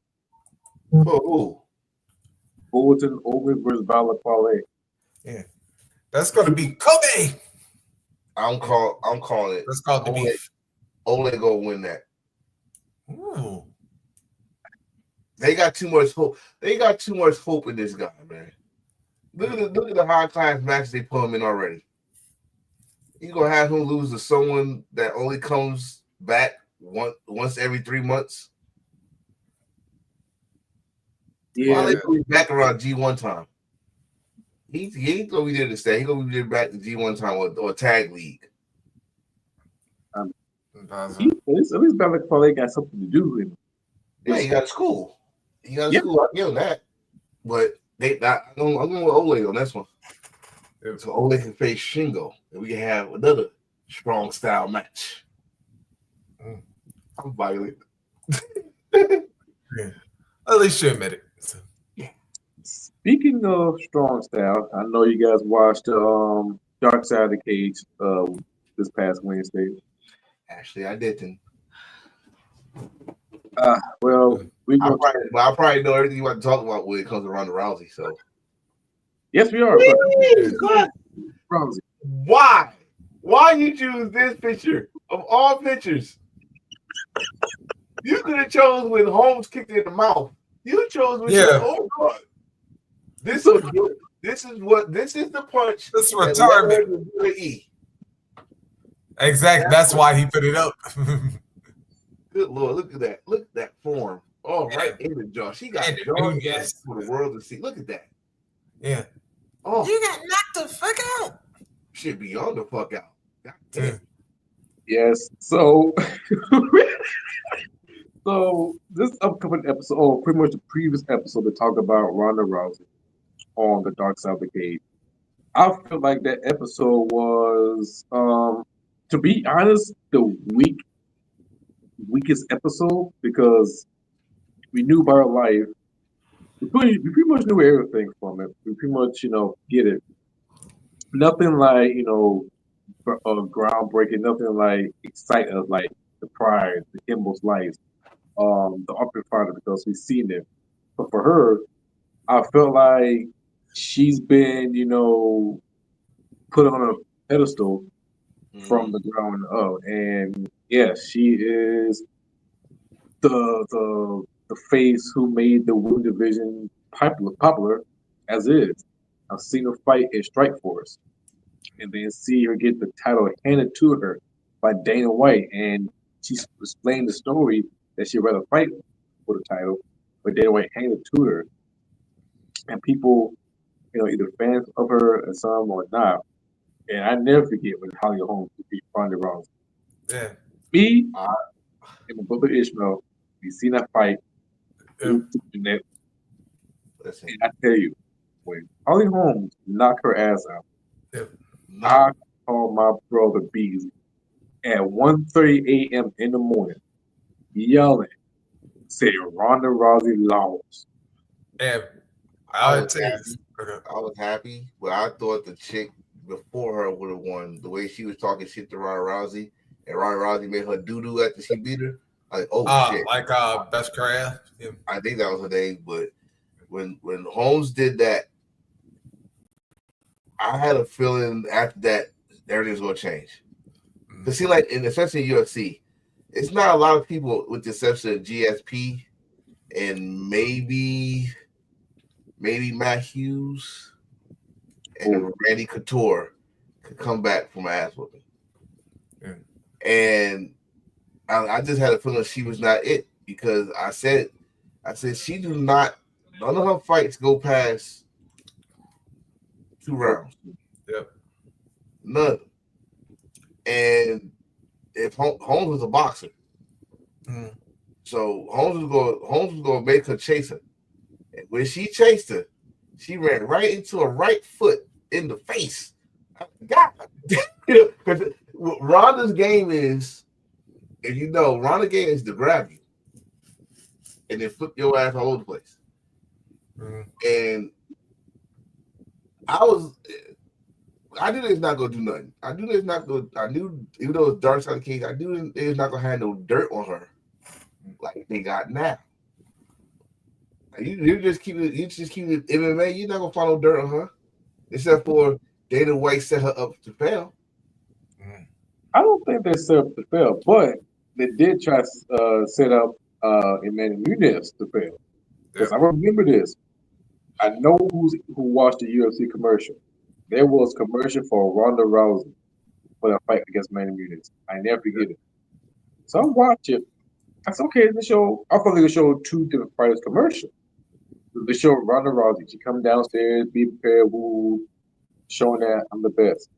Oh, Bolton Oleg versus Bad Luck Fale. Yeah, that's going to be Kobe. I'm calling it. Let's call it the beef. Oleg gonna win that. Ooh. They got too much hope. They got too much hope in this guy, man. Look at the high class matches they put him in already. You gonna have him lose to someone that only comes back once every 3 months? Yeah, Why they be back around G1 time? He ain't gonna be there to stay. He's gonna be there back to G1 time or tag league. At least Bad Luck Fale got something to do with him. Yeah, he got a school. School. I give him that. But I'm going with Oleg on this one. So Oleg can face Shingo, and we can have another strong style match. I'm violent. Yeah. At least you admit it. So. Speaking of strong style, I know you guys watched Dark Side of the Cage this past Wednesday. Actually, I didn't. Well, I probably know everything you want to talk about when it comes to Ronda Rousey. So, yes, we are. Rousey. Why? Why you choose this picture of all pictures? You could have chose when Holmes kicked in the mouth. You chose when oh God. This is the punch. This is retirement. Exactly. That's why he put it up. Good Lord, look at that. Look at that form. Oh, right in the jaw. She got jaw for the world to see. Look at that. Yeah. Oh, you got knocked the fuck out. Should be on the fuck out. God damn. Yes. So this upcoming episode, pretty much the previous episode that talked about Ronda Rousey on the Dark Side of the Cage. I feel like that episode was, to be honest, the weakest episode because we knew about her life. We pretty much knew everything from it. We pretty much, get it. Nothing like, groundbreaking. Nothing like excite us like the Pride, the Kimball's life, the Ultimate Fighter because we've seen it. But for her, I felt like she's been, put on a pedestal from the ground up, and she is the face who made the women's division popular as is. I've seen her fight at Strikeforce, and then see her get the title handed to her by Dana White, and she's explained the story that she'd rather fight for the title, but Dana White handed it to her, and people, either fans of her or some or not. And I never forget when Holly Holmes beat Ronda Rousey. Yeah. Me and my brother Ishmael, we seen that fight. And I tell you, when Holly Holmes knocked her ass out, I called my brother Beasley at 1:30 a.m. in the morning, yelling, saying Ronda Rousey lost. And I was happy, but I thought the chick before her would have won. The way she was talking shit to Ronda Rousey, and Ronda Rousey made her doo doo after she beat her. Like, shit. Like Best Craft. Yeah. I think that was her name. But when Holmes did that, I had a feeling after that everything's gonna change. It seems like, and especially in UFC, it's not a lot of people, with the exception of GSP and maybe Matt Hughes and Randy Couture, could come back from an ass whooping. Yeah. And I just had a feeling she was not it, because I said she do not, none of her fights go past 2 rounds. Yep. None. And if Holmes was a boxer, so Holmes was going to make her chase her. And when she chased her, she ran right into a right foot in the face. God, because Ronda's game is, if you know, Ronda's game is to grab you and then flip your ass all over the place. And I knew it's not gonna do nothing. I knew even though it's Dark Side of the Cage, I knew it's not gonna have no dirt on her like they got now. You just keep it MMA. You're not gonna find no dirt on her, except for Dana White set her up to fail. I don't think they set up to fail, but they did try to set up Emmanuel Nunes to fail. Because I remember this. I know who watched the UFC commercial. There was a commercial for Ronda Rousey for the fight against Emmanuel Nunes. I never forget it. So I watched it. I said, okay, the show. I thought they would show 2 different fighters commercial. They show Ronda Rousey. She come downstairs, be prepared, woo, showing that I'm the best.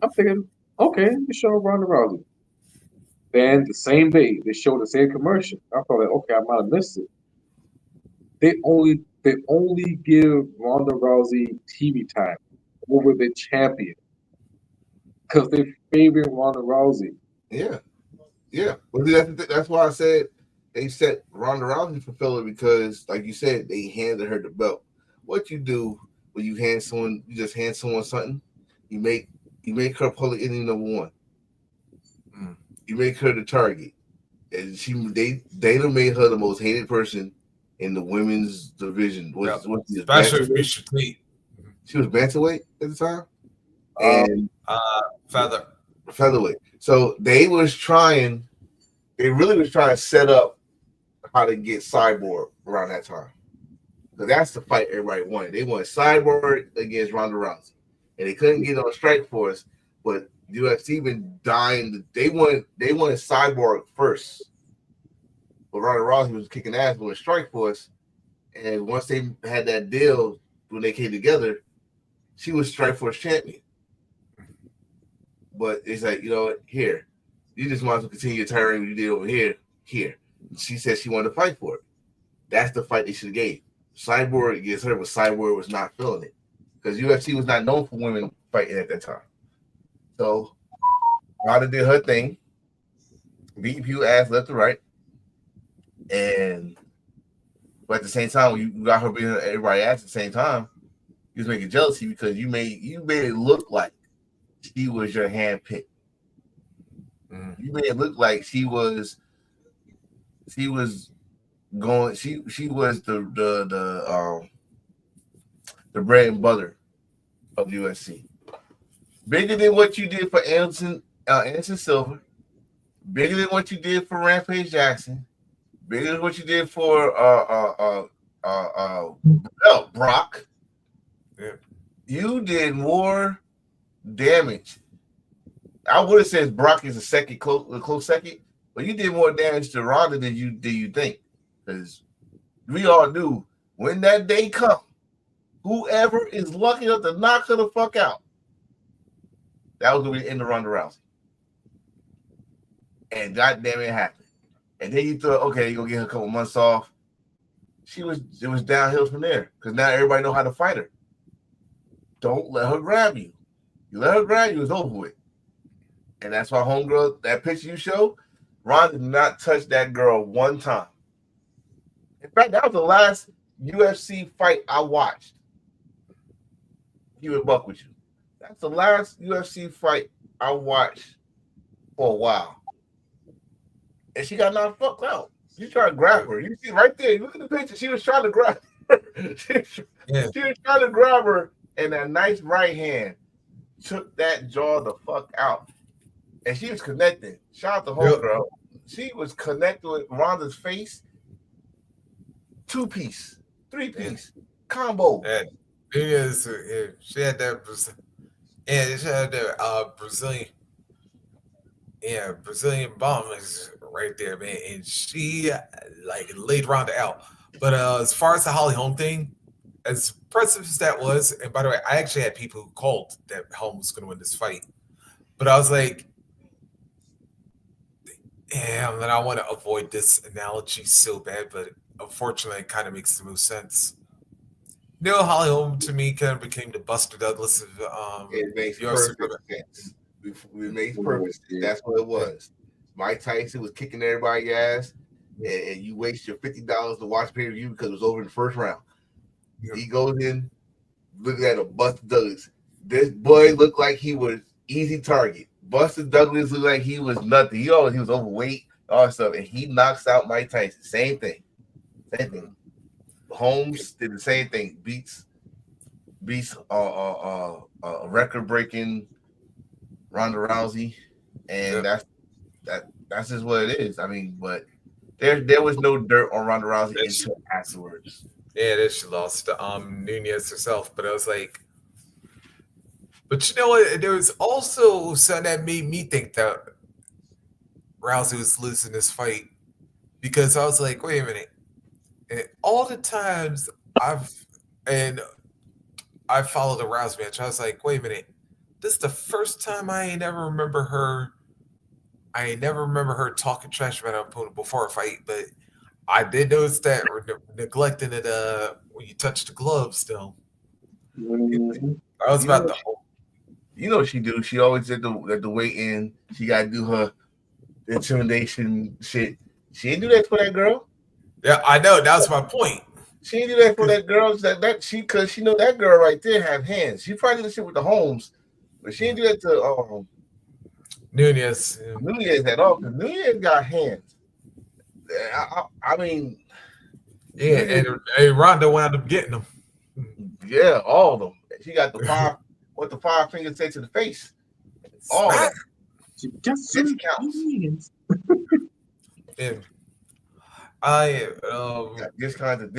I'm thinking, okay, they show Ronda Rousey. Then the same day, they showed the same commercial. I thought, like, okay, I might have missed it. They only give Ronda Rousey TV time over the champion because they favor Ronda Rousey. Yeah. Well, that's why I said they set Ronda Rousey for filler, because, like you said, they handed her the belt. What you do when you just hand someone something, you make her public enemy number 1. You make her the target, and Dana made her the most hated person in the women's division. Especially if she clean. She was bantamweight at the time, and featherweight. So they really was trying to set up how to get Cyborg around that time, because that's the fight everybody wanted. They wanted Cyborg against Ronda Rousey, and they couldn't get on Strikeforce, but UFC been dying. They wanted Cyborg first, but Ronda Rousey was kicking ass with Strikeforce, and once they had that deal when they came together, she was Strikeforce champion. But it's like, you know what? Here, you just want to continue your turn you did over here. Here, she said she wanted to fight for it. That's the fight they should have gave. Cyborg against her, but Cyborg was not feeling it, because UFC was not known for women fighting at that time. So Ronda did her thing, beat people ass left to right, but at the same time, when you got her beating everybody ass at the same time, you was making jealousy, because you made it look like she was your handpicked. You made it look like she was the bread and butter of UFC. Bigger than what you did for Anderson Silva, bigger than what you did for Rampage Jackson, bigger than what you did for Brock. Yeah. You did more damage. I would have said Brock is a close second, but you did more damage to Ronda than you think, because we all knew when that day comes, whoever is lucky enough to knock her the fuck out, that was going to be the end of Ronda Rousey. And goddamn it happened. And then you thought, okay, you're going to get her a couple months off. It was downhill from there, because now everybody know how to fight her. Don't let her grab you. You let her grab you, it's over with. And that's why homegirl, that picture you show, Ronda did not touch that girl one time. In fact, that was the last UFC fight I watched. He would buck with you. That's the last UFC fight I watched for a while. And she got knocked fucked out. She tried to grab her. You see right there. Look at the picture. She was trying to grab her. she was trying to grab her, and that nice right hand took that jaw the fuck out. And she was connected. Shout out to homegirl. She was connected with Ronda's face. 2-piece, 3-piece combo. And she had that. And she had that Brazilian bomb is right there, man. And she like laid Ronda out. But as far as the Holly Holm thing, as impressive as that was, and by the way, I actually had people who called that Holm was going to win this fight. But I was like, damn, and I want to avoid this analogy so bad, but unfortunately, it kind of makes the most sense. Holly Holm to me kind of became the Buster Douglas of it makes perfect sense. It makes perfect sense. That's what it was. Mike Tyson was kicking everybody's ass, and you waste your $50 to watch pay-per-view because it was over in the first round. He goes in, looking at a Buster Douglas. This boy looked like he was easy target. Buster Douglas looked like he was nothing. He was overweight, all that stuff, and he knocks out Mike Tyson. Same thing. Holmes did the same thing. Beats record-breaking Ronda Rousey, and that's just what it is. I mean, but there was no dirt on Ronda Rousey until afterwards. Yeah, she lost to Nunez herself, but I was like, but you know what? There was also something that made me think that Rousey was losing this fight, because I was like, wait a minute. And all the times I followed the Rousey match, I was like, wait a minute. This is the first time I ain't never remember her talking trash about her opponent before a fight, but I did notice that neglecting it when you touch the gloves still. I was about the whole. You know what she do? She always at the weigh in. She gotta do her intimidation shit. She didn't do that for that girl. Yeah, I know. That's my point. She didn't do that for that girl. Because she know that girl right there have hands. She probably did the shit with the Holmes, but she didn't do that to Nunez. Yeah. Nunez at all. Because Nunez got hands. I mean, yeah, and Ronda wound up getting them. Yeah, all of them. She got the 5 fingers say to the face. All of them. She just discounts. And I discount.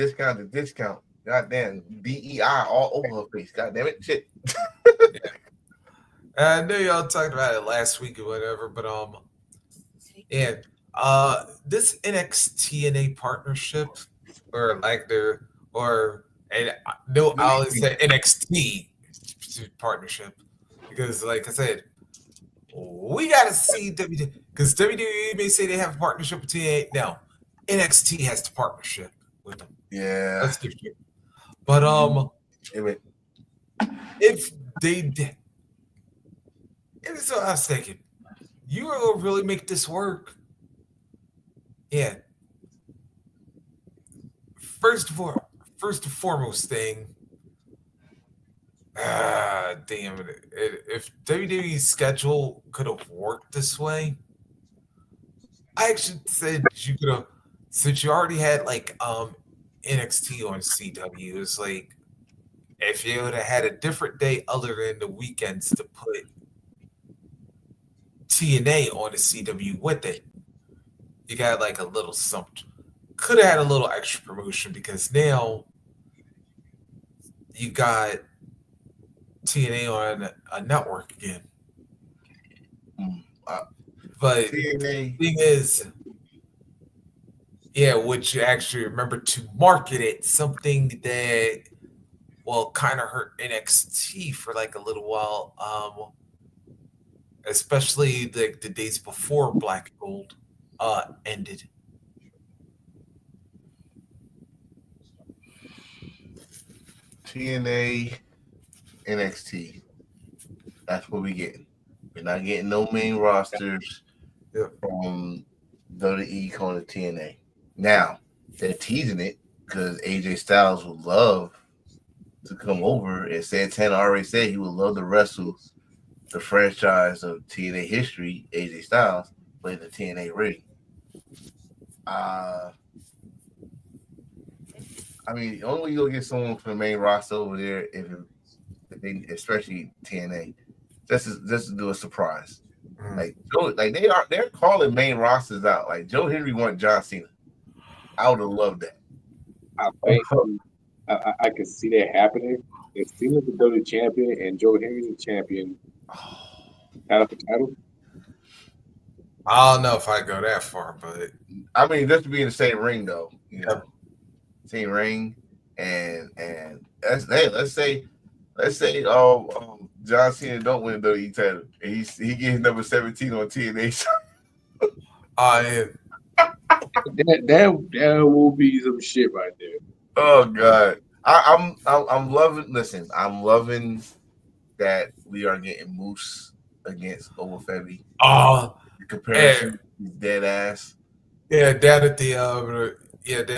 Goddamn, DEI all over her face. Goddamn it, shit. Yeah. I know y'all talked about it last week or whatever, but and this NXT partnership, or like I always say NXT partnership, because like I said, we gotta see WWE, because WWE may say they have a partnership with TNA. Now NXT has the partnership with them. Yeah, that's different. But if they did, so I was thinking, you are gonna really make this work. Yeah. First and foremost thing, damn it. If WWE's schedule could have worked this way, I actually said you could have, since you already had like NXT on CW, it's like if you would have had a different day other than the weekends to put TNA on the CW with it, you got like a little something. Could have had a little extra promotion, because now you got TNA on a network again. But TNA. The thing is, would you actually remember to market it, something that kind of hurt NXT for like a little while, especially the days before Black and Gold ended. TNA, NXT. That's what we getting. We're not getting no main rosters from WWE calling it TNA. Now, they're teasing it because AJ Styles would love to come over, and Santana already said he would love to wrestle the franchise of TNA history, AJ Styles, play the TNA ring. I mean, the only way you'll get someone from the main roster over there, if they, especially TNA, just to do a surprise. They're calling main rosters out. Like Joe Henry wanted John Cena. I would have loved that. I think I can see that happening. If Cena's the WWE champion and Joe Henry's the champion, title. I don't know if I go that far, but I mean, just to be in the same ring though, same ring, and let's say John Cena don't win the WWE title, and he gets number 17 on TNA. That will be some shit right there. Oh God, I'm loving. Listen, I'm loving that we are getting Moose against Obafemi. The comparison is dead ass. Yeah, down at the down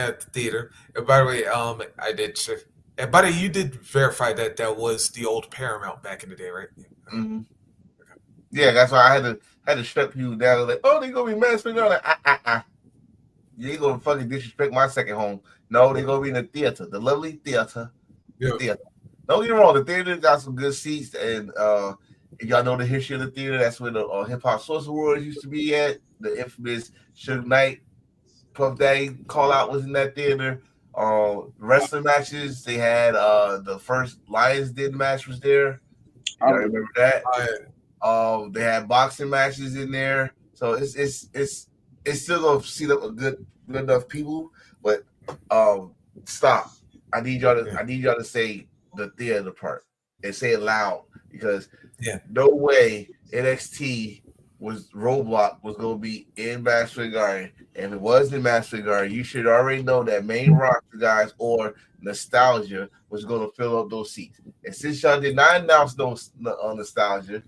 at the theater. And by the way, I did check. And by the way, you did verify that was the old Paramount back in the day, right? Mm-hmm. Okay. Yeah, that's why I had to shut people down. Like, oh, they gonna be mad. Like, you ain't gonna fucking disrespect my second home. No, they gonna be in the theater, the lovely theater. Yeah. Theater. Don't get me wrong, the theater got some good seats, and if y'all know the history of the theater, that's where the Hip Hop Source Awards used to be at. The infamous Suge Knight, Puff Daddy call out was in that theater. Wrestling matches, they had the first Lions Den match was there. I remember that. They had boxing matches in there, so it's still gonna seat up a good enough people. But stop. I need y'all to say the theater part and say it loud, because no way NXT Roadblock was gonna be in Madison Square Garden. And if it was in Madison Square Garden, you should already know that main roster guys or Nostalgia was gonna fill up those seats. And since y'all did not announce those Nostalgia,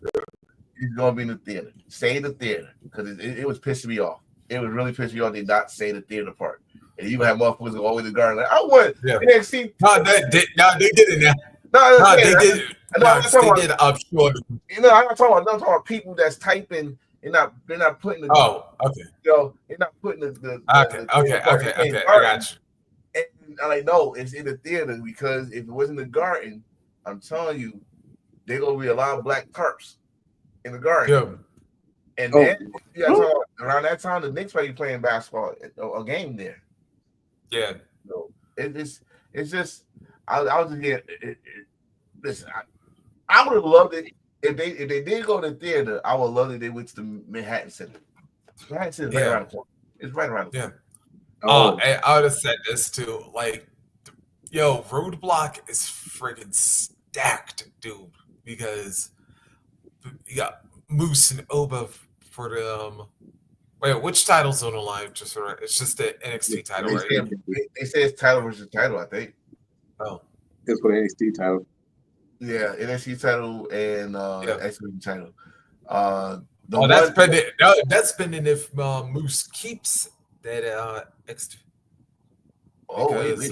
it's gonna be in the theater. Say the theater, because it was pissing me off. It was really pissing me off. They not say the theater part. And you have motherfuckers go over the garden like, I want NXT. No, they did it now. No, they did. No, they did. I'm sure. I'm not talking about people that's typing. They're not putting the. Oh, okay. They're not putting the okay. I got you. And I'm like, no, it's in the theater, because if it was in the garden, I'm telling you, they're gonna be a lot of black tarps in the garden. Yeah. And then around that time, the Knicks might be playing basketball, a game there. Yeah. So it's just I was just here. Listen, I would have loved it if they did go to the theater. I would love it if they went to the Manhattan Center. Manhattan Center is right around the corner. It's right around the corner. And I would have said this too. Like, yo, Roadblock is friggin' stacked, dude. Because you got Moose and Oba for the wait, which title's on the line? It's just the NXT title, right? They say it's title versus title, I think. Oh, it's for the NXT title. Yeah, NXT title and X Division title. That's pending if Moose keeps that X. Because,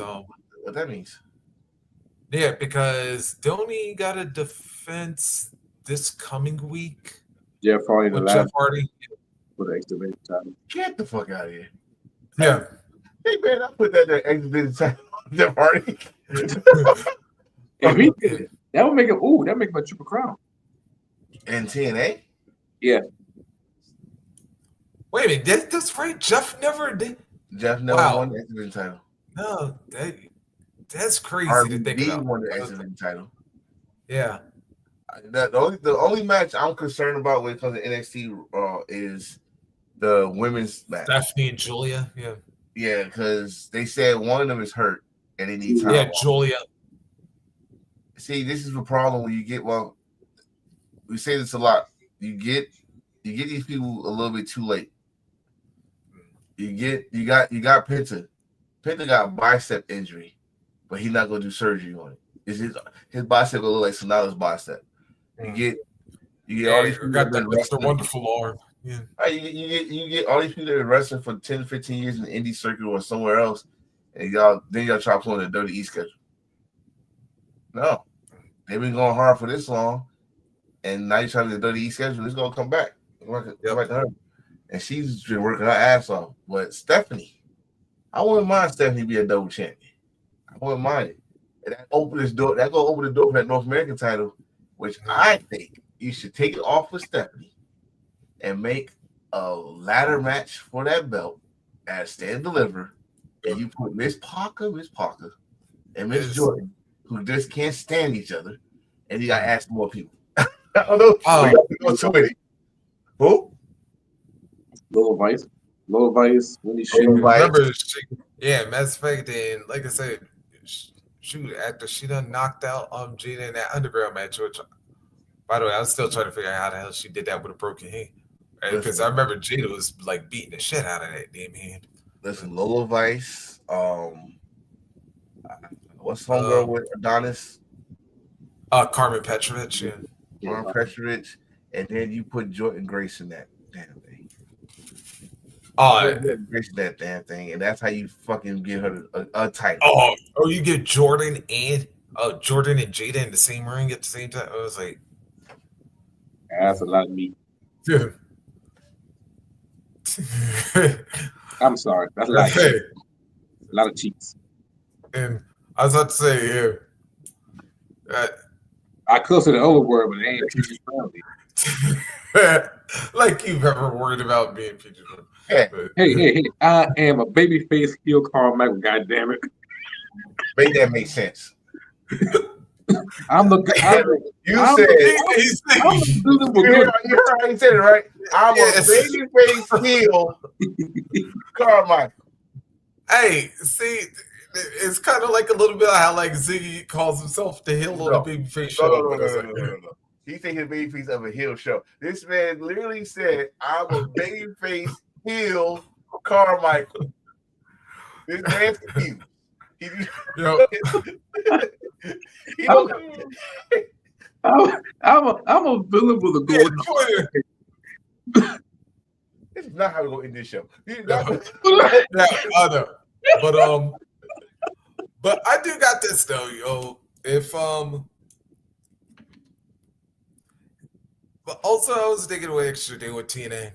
what that means? Yeah, because Donnie got a defense this coming week. Jeff Hardy, Jeff Hardy for the X Division title. Get the fuck out of here! Yeah, hey man, I put that X Division title on Jeff Hardy. If he did, that would make him. Ooh, that make him a Triple Crown. And TNA. Yeah. Wait a minute, that's right. Jeff never did. Jeff never won the X Division title. No, that's crazy to think about. Won the X Division title. Yeah. The only match I'm concerned about when it comes to NXT is the women's match. Stephanie and Julia. Yeah. Yeah, because they said one of them is hurt and they need time. Yeah, Julia. See, this is the problem when you get we say this a lot. You get these people a little bit too late. You got Penta. Penta got a bicep injury, but he's not gonna do surgery on it. Is his bicep gonna look like Sonata's bicep? You get all these people got that Mr. Wonderful arm. Yeah. You get all these people that are wrestling for 10, 15 years in the indie circuit or somewhere else, and y'all try pulling a dirty East schedule. No, they've been going hard for this long, and now you're trying to get the WWE schedule. It's gonna come back. Come back to her, and she's been working her ass off. But Stephanie, I wouldn't mind Stephanie be a double champion. I wouldn't mind it. And that open this door. That gonna open the door for that North American title, which I think you should take it off with Stephanie and make a ladder match for that belt at Stand Deliver, and you put Miss Parker, and Miss Jordan, who just can't stand each other, and you gotta ask more people. I don't know. Who? Low Vice, Winnie Shit. Remember, Mass Effect, and like I said, shoot, after she done knocked out Jada in that underground match, which, by the way, I was still trying to figure out how the hell she did that with a broken hand. Because I remember Jada was like beating the shit out of that damn hand. Listen, Lola Vice, what's homegirl with Adonis? Carmen Petrovich, yeah. Carmen Petrovich, and then you put Jordan Grace in that damn thing. Grace in that damn thing, and that's how you fucking give her a title. Oh, you get Jordan and Jada in the same ring at the same time. I was like, that's a lot of meat. Dude. I'm sorry. That's a lot of cheeks. A lot of cheeks. And I was about to say, I could say the other word, but it ain't PG friendly. Like you've ever worried about being PG friendly. Hey, I am a babyface heel Carmichael, goddamn it. Make that make sense. I'm the you heard how he said it, right? I'm a babyface heel Carmichael. Hey, see, it's kind of like a little bit of how like Ziggy calls himself the heel of the babyface show. No. He think he's babyface of a heel show. This man literally said, "I'm a babyface heel Carmichael." This man's confused. I'm a villain with a golden. This is not how we go in this show. I know. But I do got this though, yo. But also I was thinking what extra day with TNA.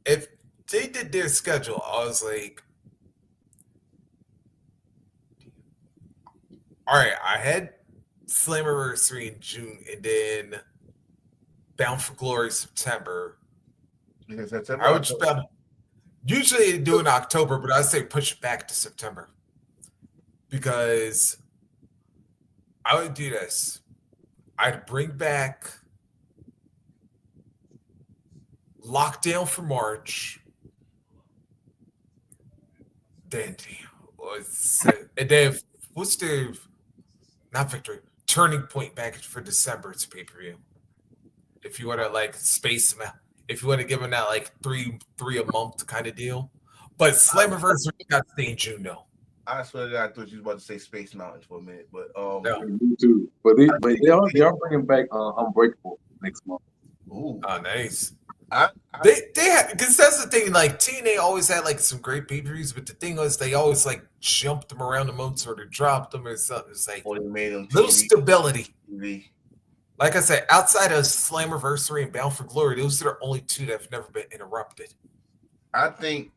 If they did their schedule, I was like, all right, I had Slammiversary in June and then Bound for Glory September. I would usually they do in October, but I say push it back to September because I would do this. I'd bring back Lockdown for March. Then what's the not victory turning point back for December? It's pay-per-view. If you want to like space them out. If you want to give them that like three a month kind of deal, but Slammiversary got to stay in June though. I swear to God, I thought you was about to say Space Mountains for a minute, but no. Me too. But they are bringing back Unbreakable next month. Ooh, nice. They had, because that's the thing. Like TNA always had like some great pay-per-views, but the thing was they always like jumped them around the months or they dropped them or something. It's like little stability. TV. Like I said, outside of Slammiversary and Bound for Glory, those are the only two that have never been interrupted. I think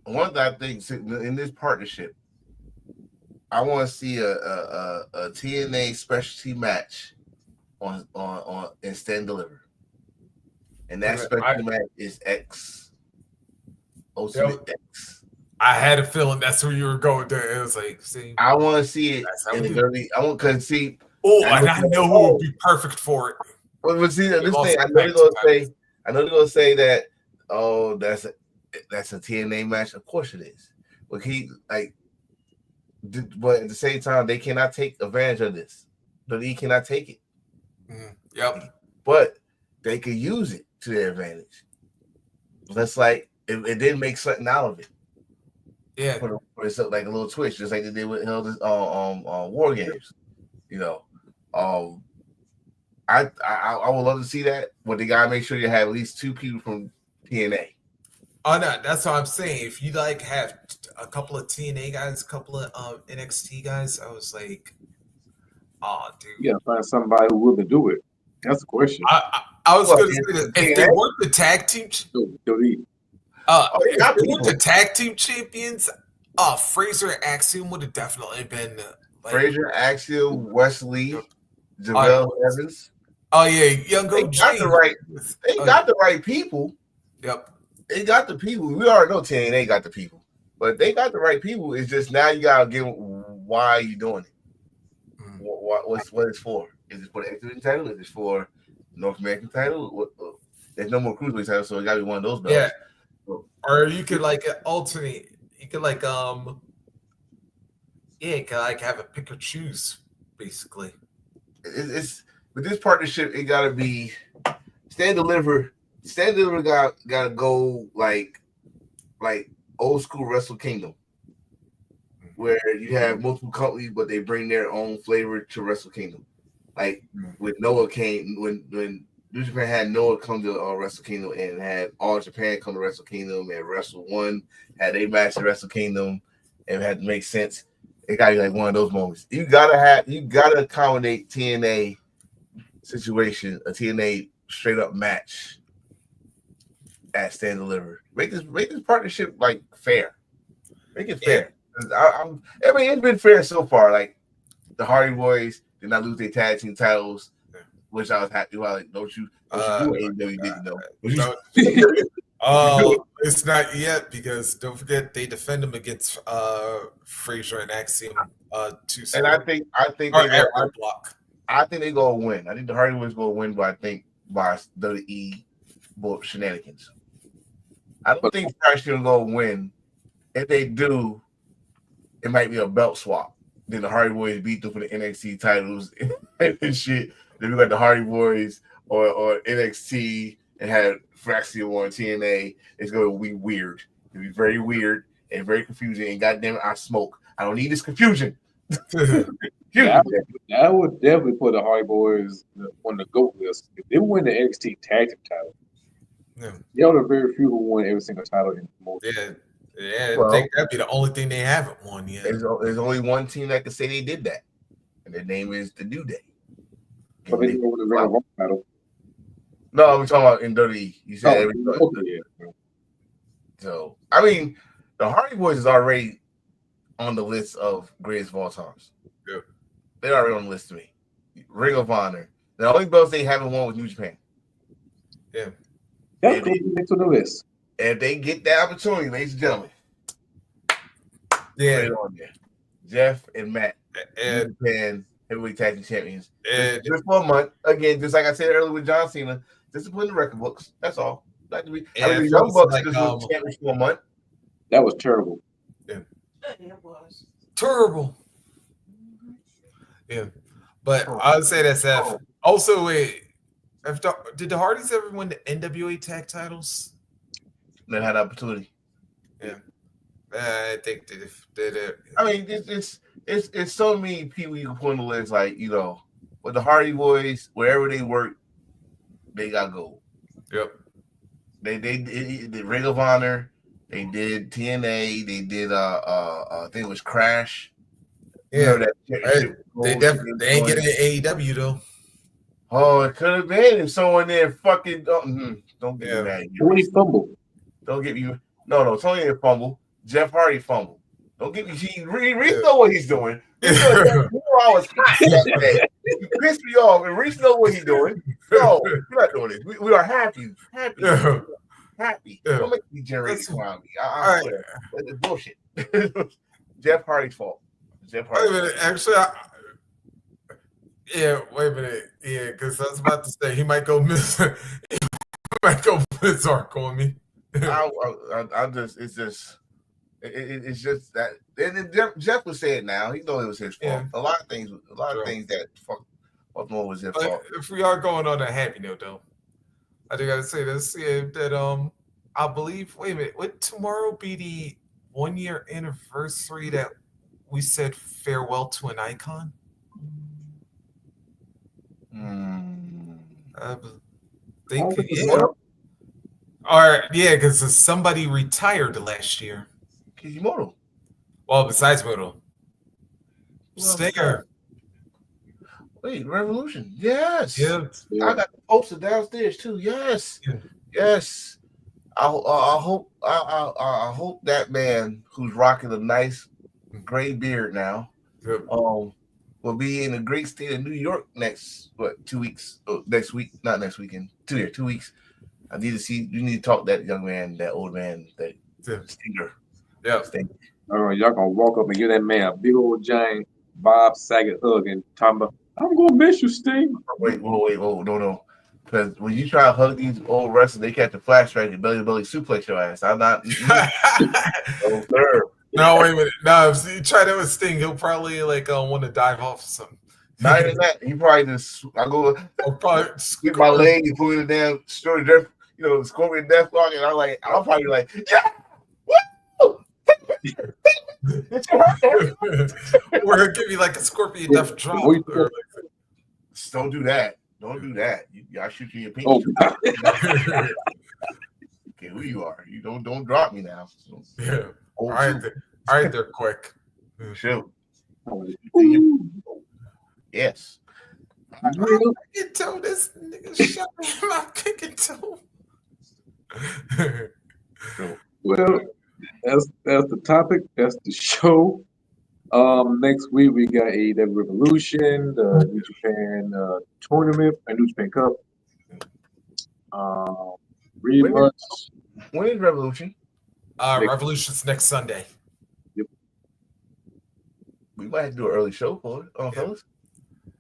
one of the things in this partnership, I want to see a TNA specialty match on Stand Deliver, and that specialty match is Ultimate X. I had a feeling that's where you were going there. It was like, see, I want to see it in the dirty. I want to see. Oh, and I know who would be perfect for it. Well, see this thing. I know they're gonna say that. Oh, that's a TNA match. Of course it is. But but at the same time, they cannot take advantage of this. He cannot take it. Yep. But they could use it to their advantage. That's like it didn't make something out of it. Yeah. For something like a little twist, just like they did with War Games. You know. I would love to see that, but they gotta make sure you have at least two people from TNA. Oh no, that's what I'm saying. If you like have a couple of TNA guys, a couple of NXT guys, I was like, Oh, dude. You gotta find somebody who will do it. That's the question. I was going to say this. If they weren't the tag team, if they weren't the tag team champions, Fraser and Axiom would have definitely been. Fraser, Axiom, Wesley, Javale Evans. Oh yeah, Young They got the right. They got the right people. Yep. They got the people. We already know TNA got the people, but they got the right people. It's just now you gotta give. Why are you doing it? What it's for? Is it for the X Division title? Is it for North American title? There's no more cruiserweight title, so it gotta be one of those belts. Yeah. Or you could alternate. You could you could have a pick or choose, basically. It's with this partnership, it gotta be Stand Deliver. Stand Deliver gotta go like old school Wrestle Kingdom, where you have multiple companies, but they bring their own flavor to Wrestle Kingdom. Like when Noah came, when New Japan had Noah come to Wrestle Kingdom and had All Japan come to Wrestle Kingdom and Wrestle One had a match at Wrestle Kingdom and it had to make sense. It gotta be like one of those moments. You gotta accommodate TNA situation, a TNA straight up match at Stand Deliver. Make this partnership like fair. Make it fair. I mean, it's been fair so far. Like the Hardy Boys did not lose their tag team titles, which I was happy about. Like, don't you do AEW didn't know? Oh, it's not yet because don't forget they defend them against Fraser and Axiom. And I think they go win. I think the Hardy Boys go win, but I think by WWE shenanigans. I don't think Fraser gonna go win. If they do, it might be a belt swap. Then the Hardy Boys beat them for the NXT titles and shit. Then we got the Hardy Boys or NXT and had Fraxia on TNA. It's going to be weird. It'll be very weird and very confusing. And goddamn it, I smoke. I don't need this confusion. I would definitely put the Hardy Boys on the GOAT list. If they win the NXT tag team title, they are the very few who won every single title in the most. Yeah, I think that'd be the only thing they haven't won yet. There's only one team that can say they did that, and their name is the New Day. But they didn't win the Ring of Honor title. No, I'm talking about in WWE. You said So, I mean, the Hardy Boys is already on the list of greatest of all times. Yeah. They're already on the list to me. Ring of Honor. The only belts they haven't won was New Japan. Yeah. That's cool. Next on the list. If they get that opportunity, ladies and gentlemen, yeah, put it on there. Jeff and Matt, and Japan heavyweight tag team champions, just for a month. Again, just like I said earlier with John Cena, just to put in the record books. That's all. Like to be, the Young Bucks just was champions for a month. That was terrible. Yeah, it was terrible. Yeah, but I would say that's F. Also, wait, did the Hardys ever win the NWA tag titles? They had opportunity. Yeah, I think they did it. I mean, it's so many people you can put on the list. Like, you know, with the Hardy Boys, wherever they work, they got gold. Yep. They did Ring of Honor. They did TNA. They did I think it was Crash. Yeah, they definitely ain't getting an AEW though. Oh, it could have been if someone there fucking don't get me mad. Tony fumble. Don't get me. No, Tony didn't fumble. Jeff Hardy fumbled. Don't get me. Reese know what he's doing. I was hot that day. You pissed me off, and Reese know what he's doing. No, we're not doing this. We are happy. Happy. Don't make me generate around me. I swear. It's bullshit. Jeff Hardy's fault. Jeff Hardy. Wait a minute. Actually, wait a minute. Yeah, because I was about to say he might go miss. He might go berserk on me. It's just that. And Jeff would say it now. He know it was his fault. Yeah. A lot of things that Baltimore was his fault. If we are going on a happy note, though, I do gotta say this. Yeah, that I believe. Wait a minute. Would tomorrow be the 1 year anniversary that we said farewell to an icon? I think. Because somebody retired last year. Kishimoto. Well, besides Moto. Stinger. Wait, Revolution. Yes. Yeah. I got the poster downstairs too. Yes. Yeah. Yes. I hope that man who's rocking a nice gray beard now, will be in a great state of New York next 2 weeks. Next week, not next weekend. 2 weeks. I need to see. You need to talk to that young man, that old man, that Stinger. Yeah. Stinger. All right, y'all gonna walk up and give that man a big old giant Bob Saget hug and talk about, I'm gonna miss you, Sting. Wait, no. Because when you try to hug these old wrestlers, they catch a flashback and belly suplex your ass. I'm not. Oh, sir. No, wait a minute. No, if you try that with Sting, he'll probably want to dive off or something. Not even that. He probably just probably squeeze my leg and put in the damn story death, Scorpion death lock, and I'm probably like, yeah, woo! Or he'll give you like a Scorpion death drop. Don't do that. Don't do that. I'll shoot you in your pinky. Okay, who you are? You don't drop me now. Yeah. All right, they're quick. Shoot. Yes. I can tell this nigga shot my kicking toe. Well, that's the topic. That's the show. Next week we got AEW Revolution, the New Japan tournament, and New Japan Cup. Rematch. When is Revolution? Revolution's next Sunday. Yep. We might have to do an early show for it, fellas.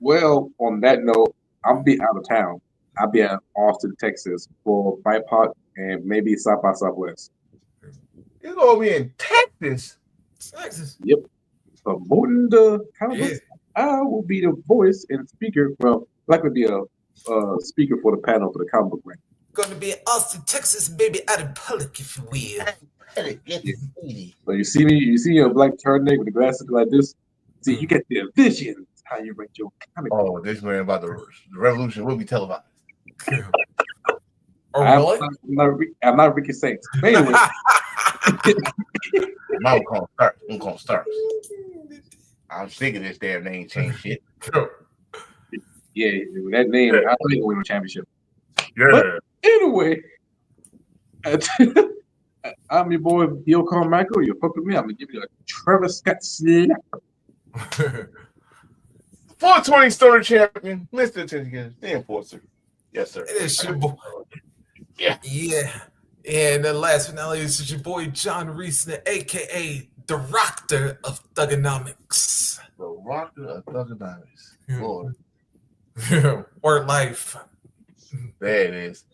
Well, on that note, I'll be out of town. I'll be at Austin, Texas for BIPOC and maybe South by Southwest. You're gonna be in Texas? Yep. Promoting the comic. I will be the voice and speaker. Well, likely be a speaker for the panel for the comic book. Gonna be in Austin, Texas, baby, out in public, if you will. So you see me, a black turtleneck with the glasses like this. See, you get the vision. How you rate your comic book. Oh, this man about the Revolution will be televised. I'm not Ricky Saints. But anyway. I'm gonna start. I'm sick of this damn name change shit. Yeah, that name, I think we'll win the championship. Yeah. But anyway, I'm your boy, Bill Carmichael. You fuck with me, I'm gonna give you a Trevor Scott slap. 420 Stoner Champion, Mr. Attention, the Enforcer. Yes, sir. It is your boy. Yeah. And then last but not least, it's your boy John Reesner, aka the Rocker of Thugonomics. The Rocker of Thugonomics. Lord. Or life. There it is.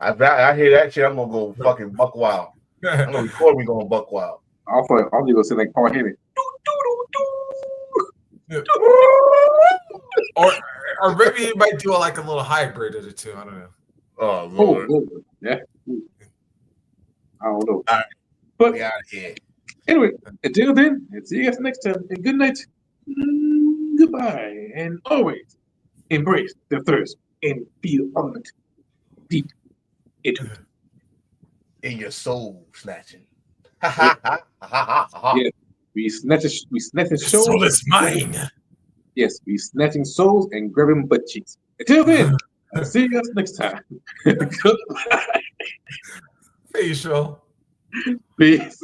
I hear that shit, I'm gonna go fucking buck wild. I'm gonna record me going buck wild. I'll go sit like Paul Heyman. Or maybe he might do a little hybrid of the two. I don't know. Oh, Lord. Yeah. I don't know. All right. But we out of here. Anyway, until then, and see you guys next time. And good night. Goodbye. And always embrace the thirst and feel ultimate deep into it. In your soul snatching. Yeah. We snatching souls. Soul is mine. Yes, we snatching souls and grabbing butt cheeks. Until then, I'll see you guys next time. Goodbye. Facial. Peace.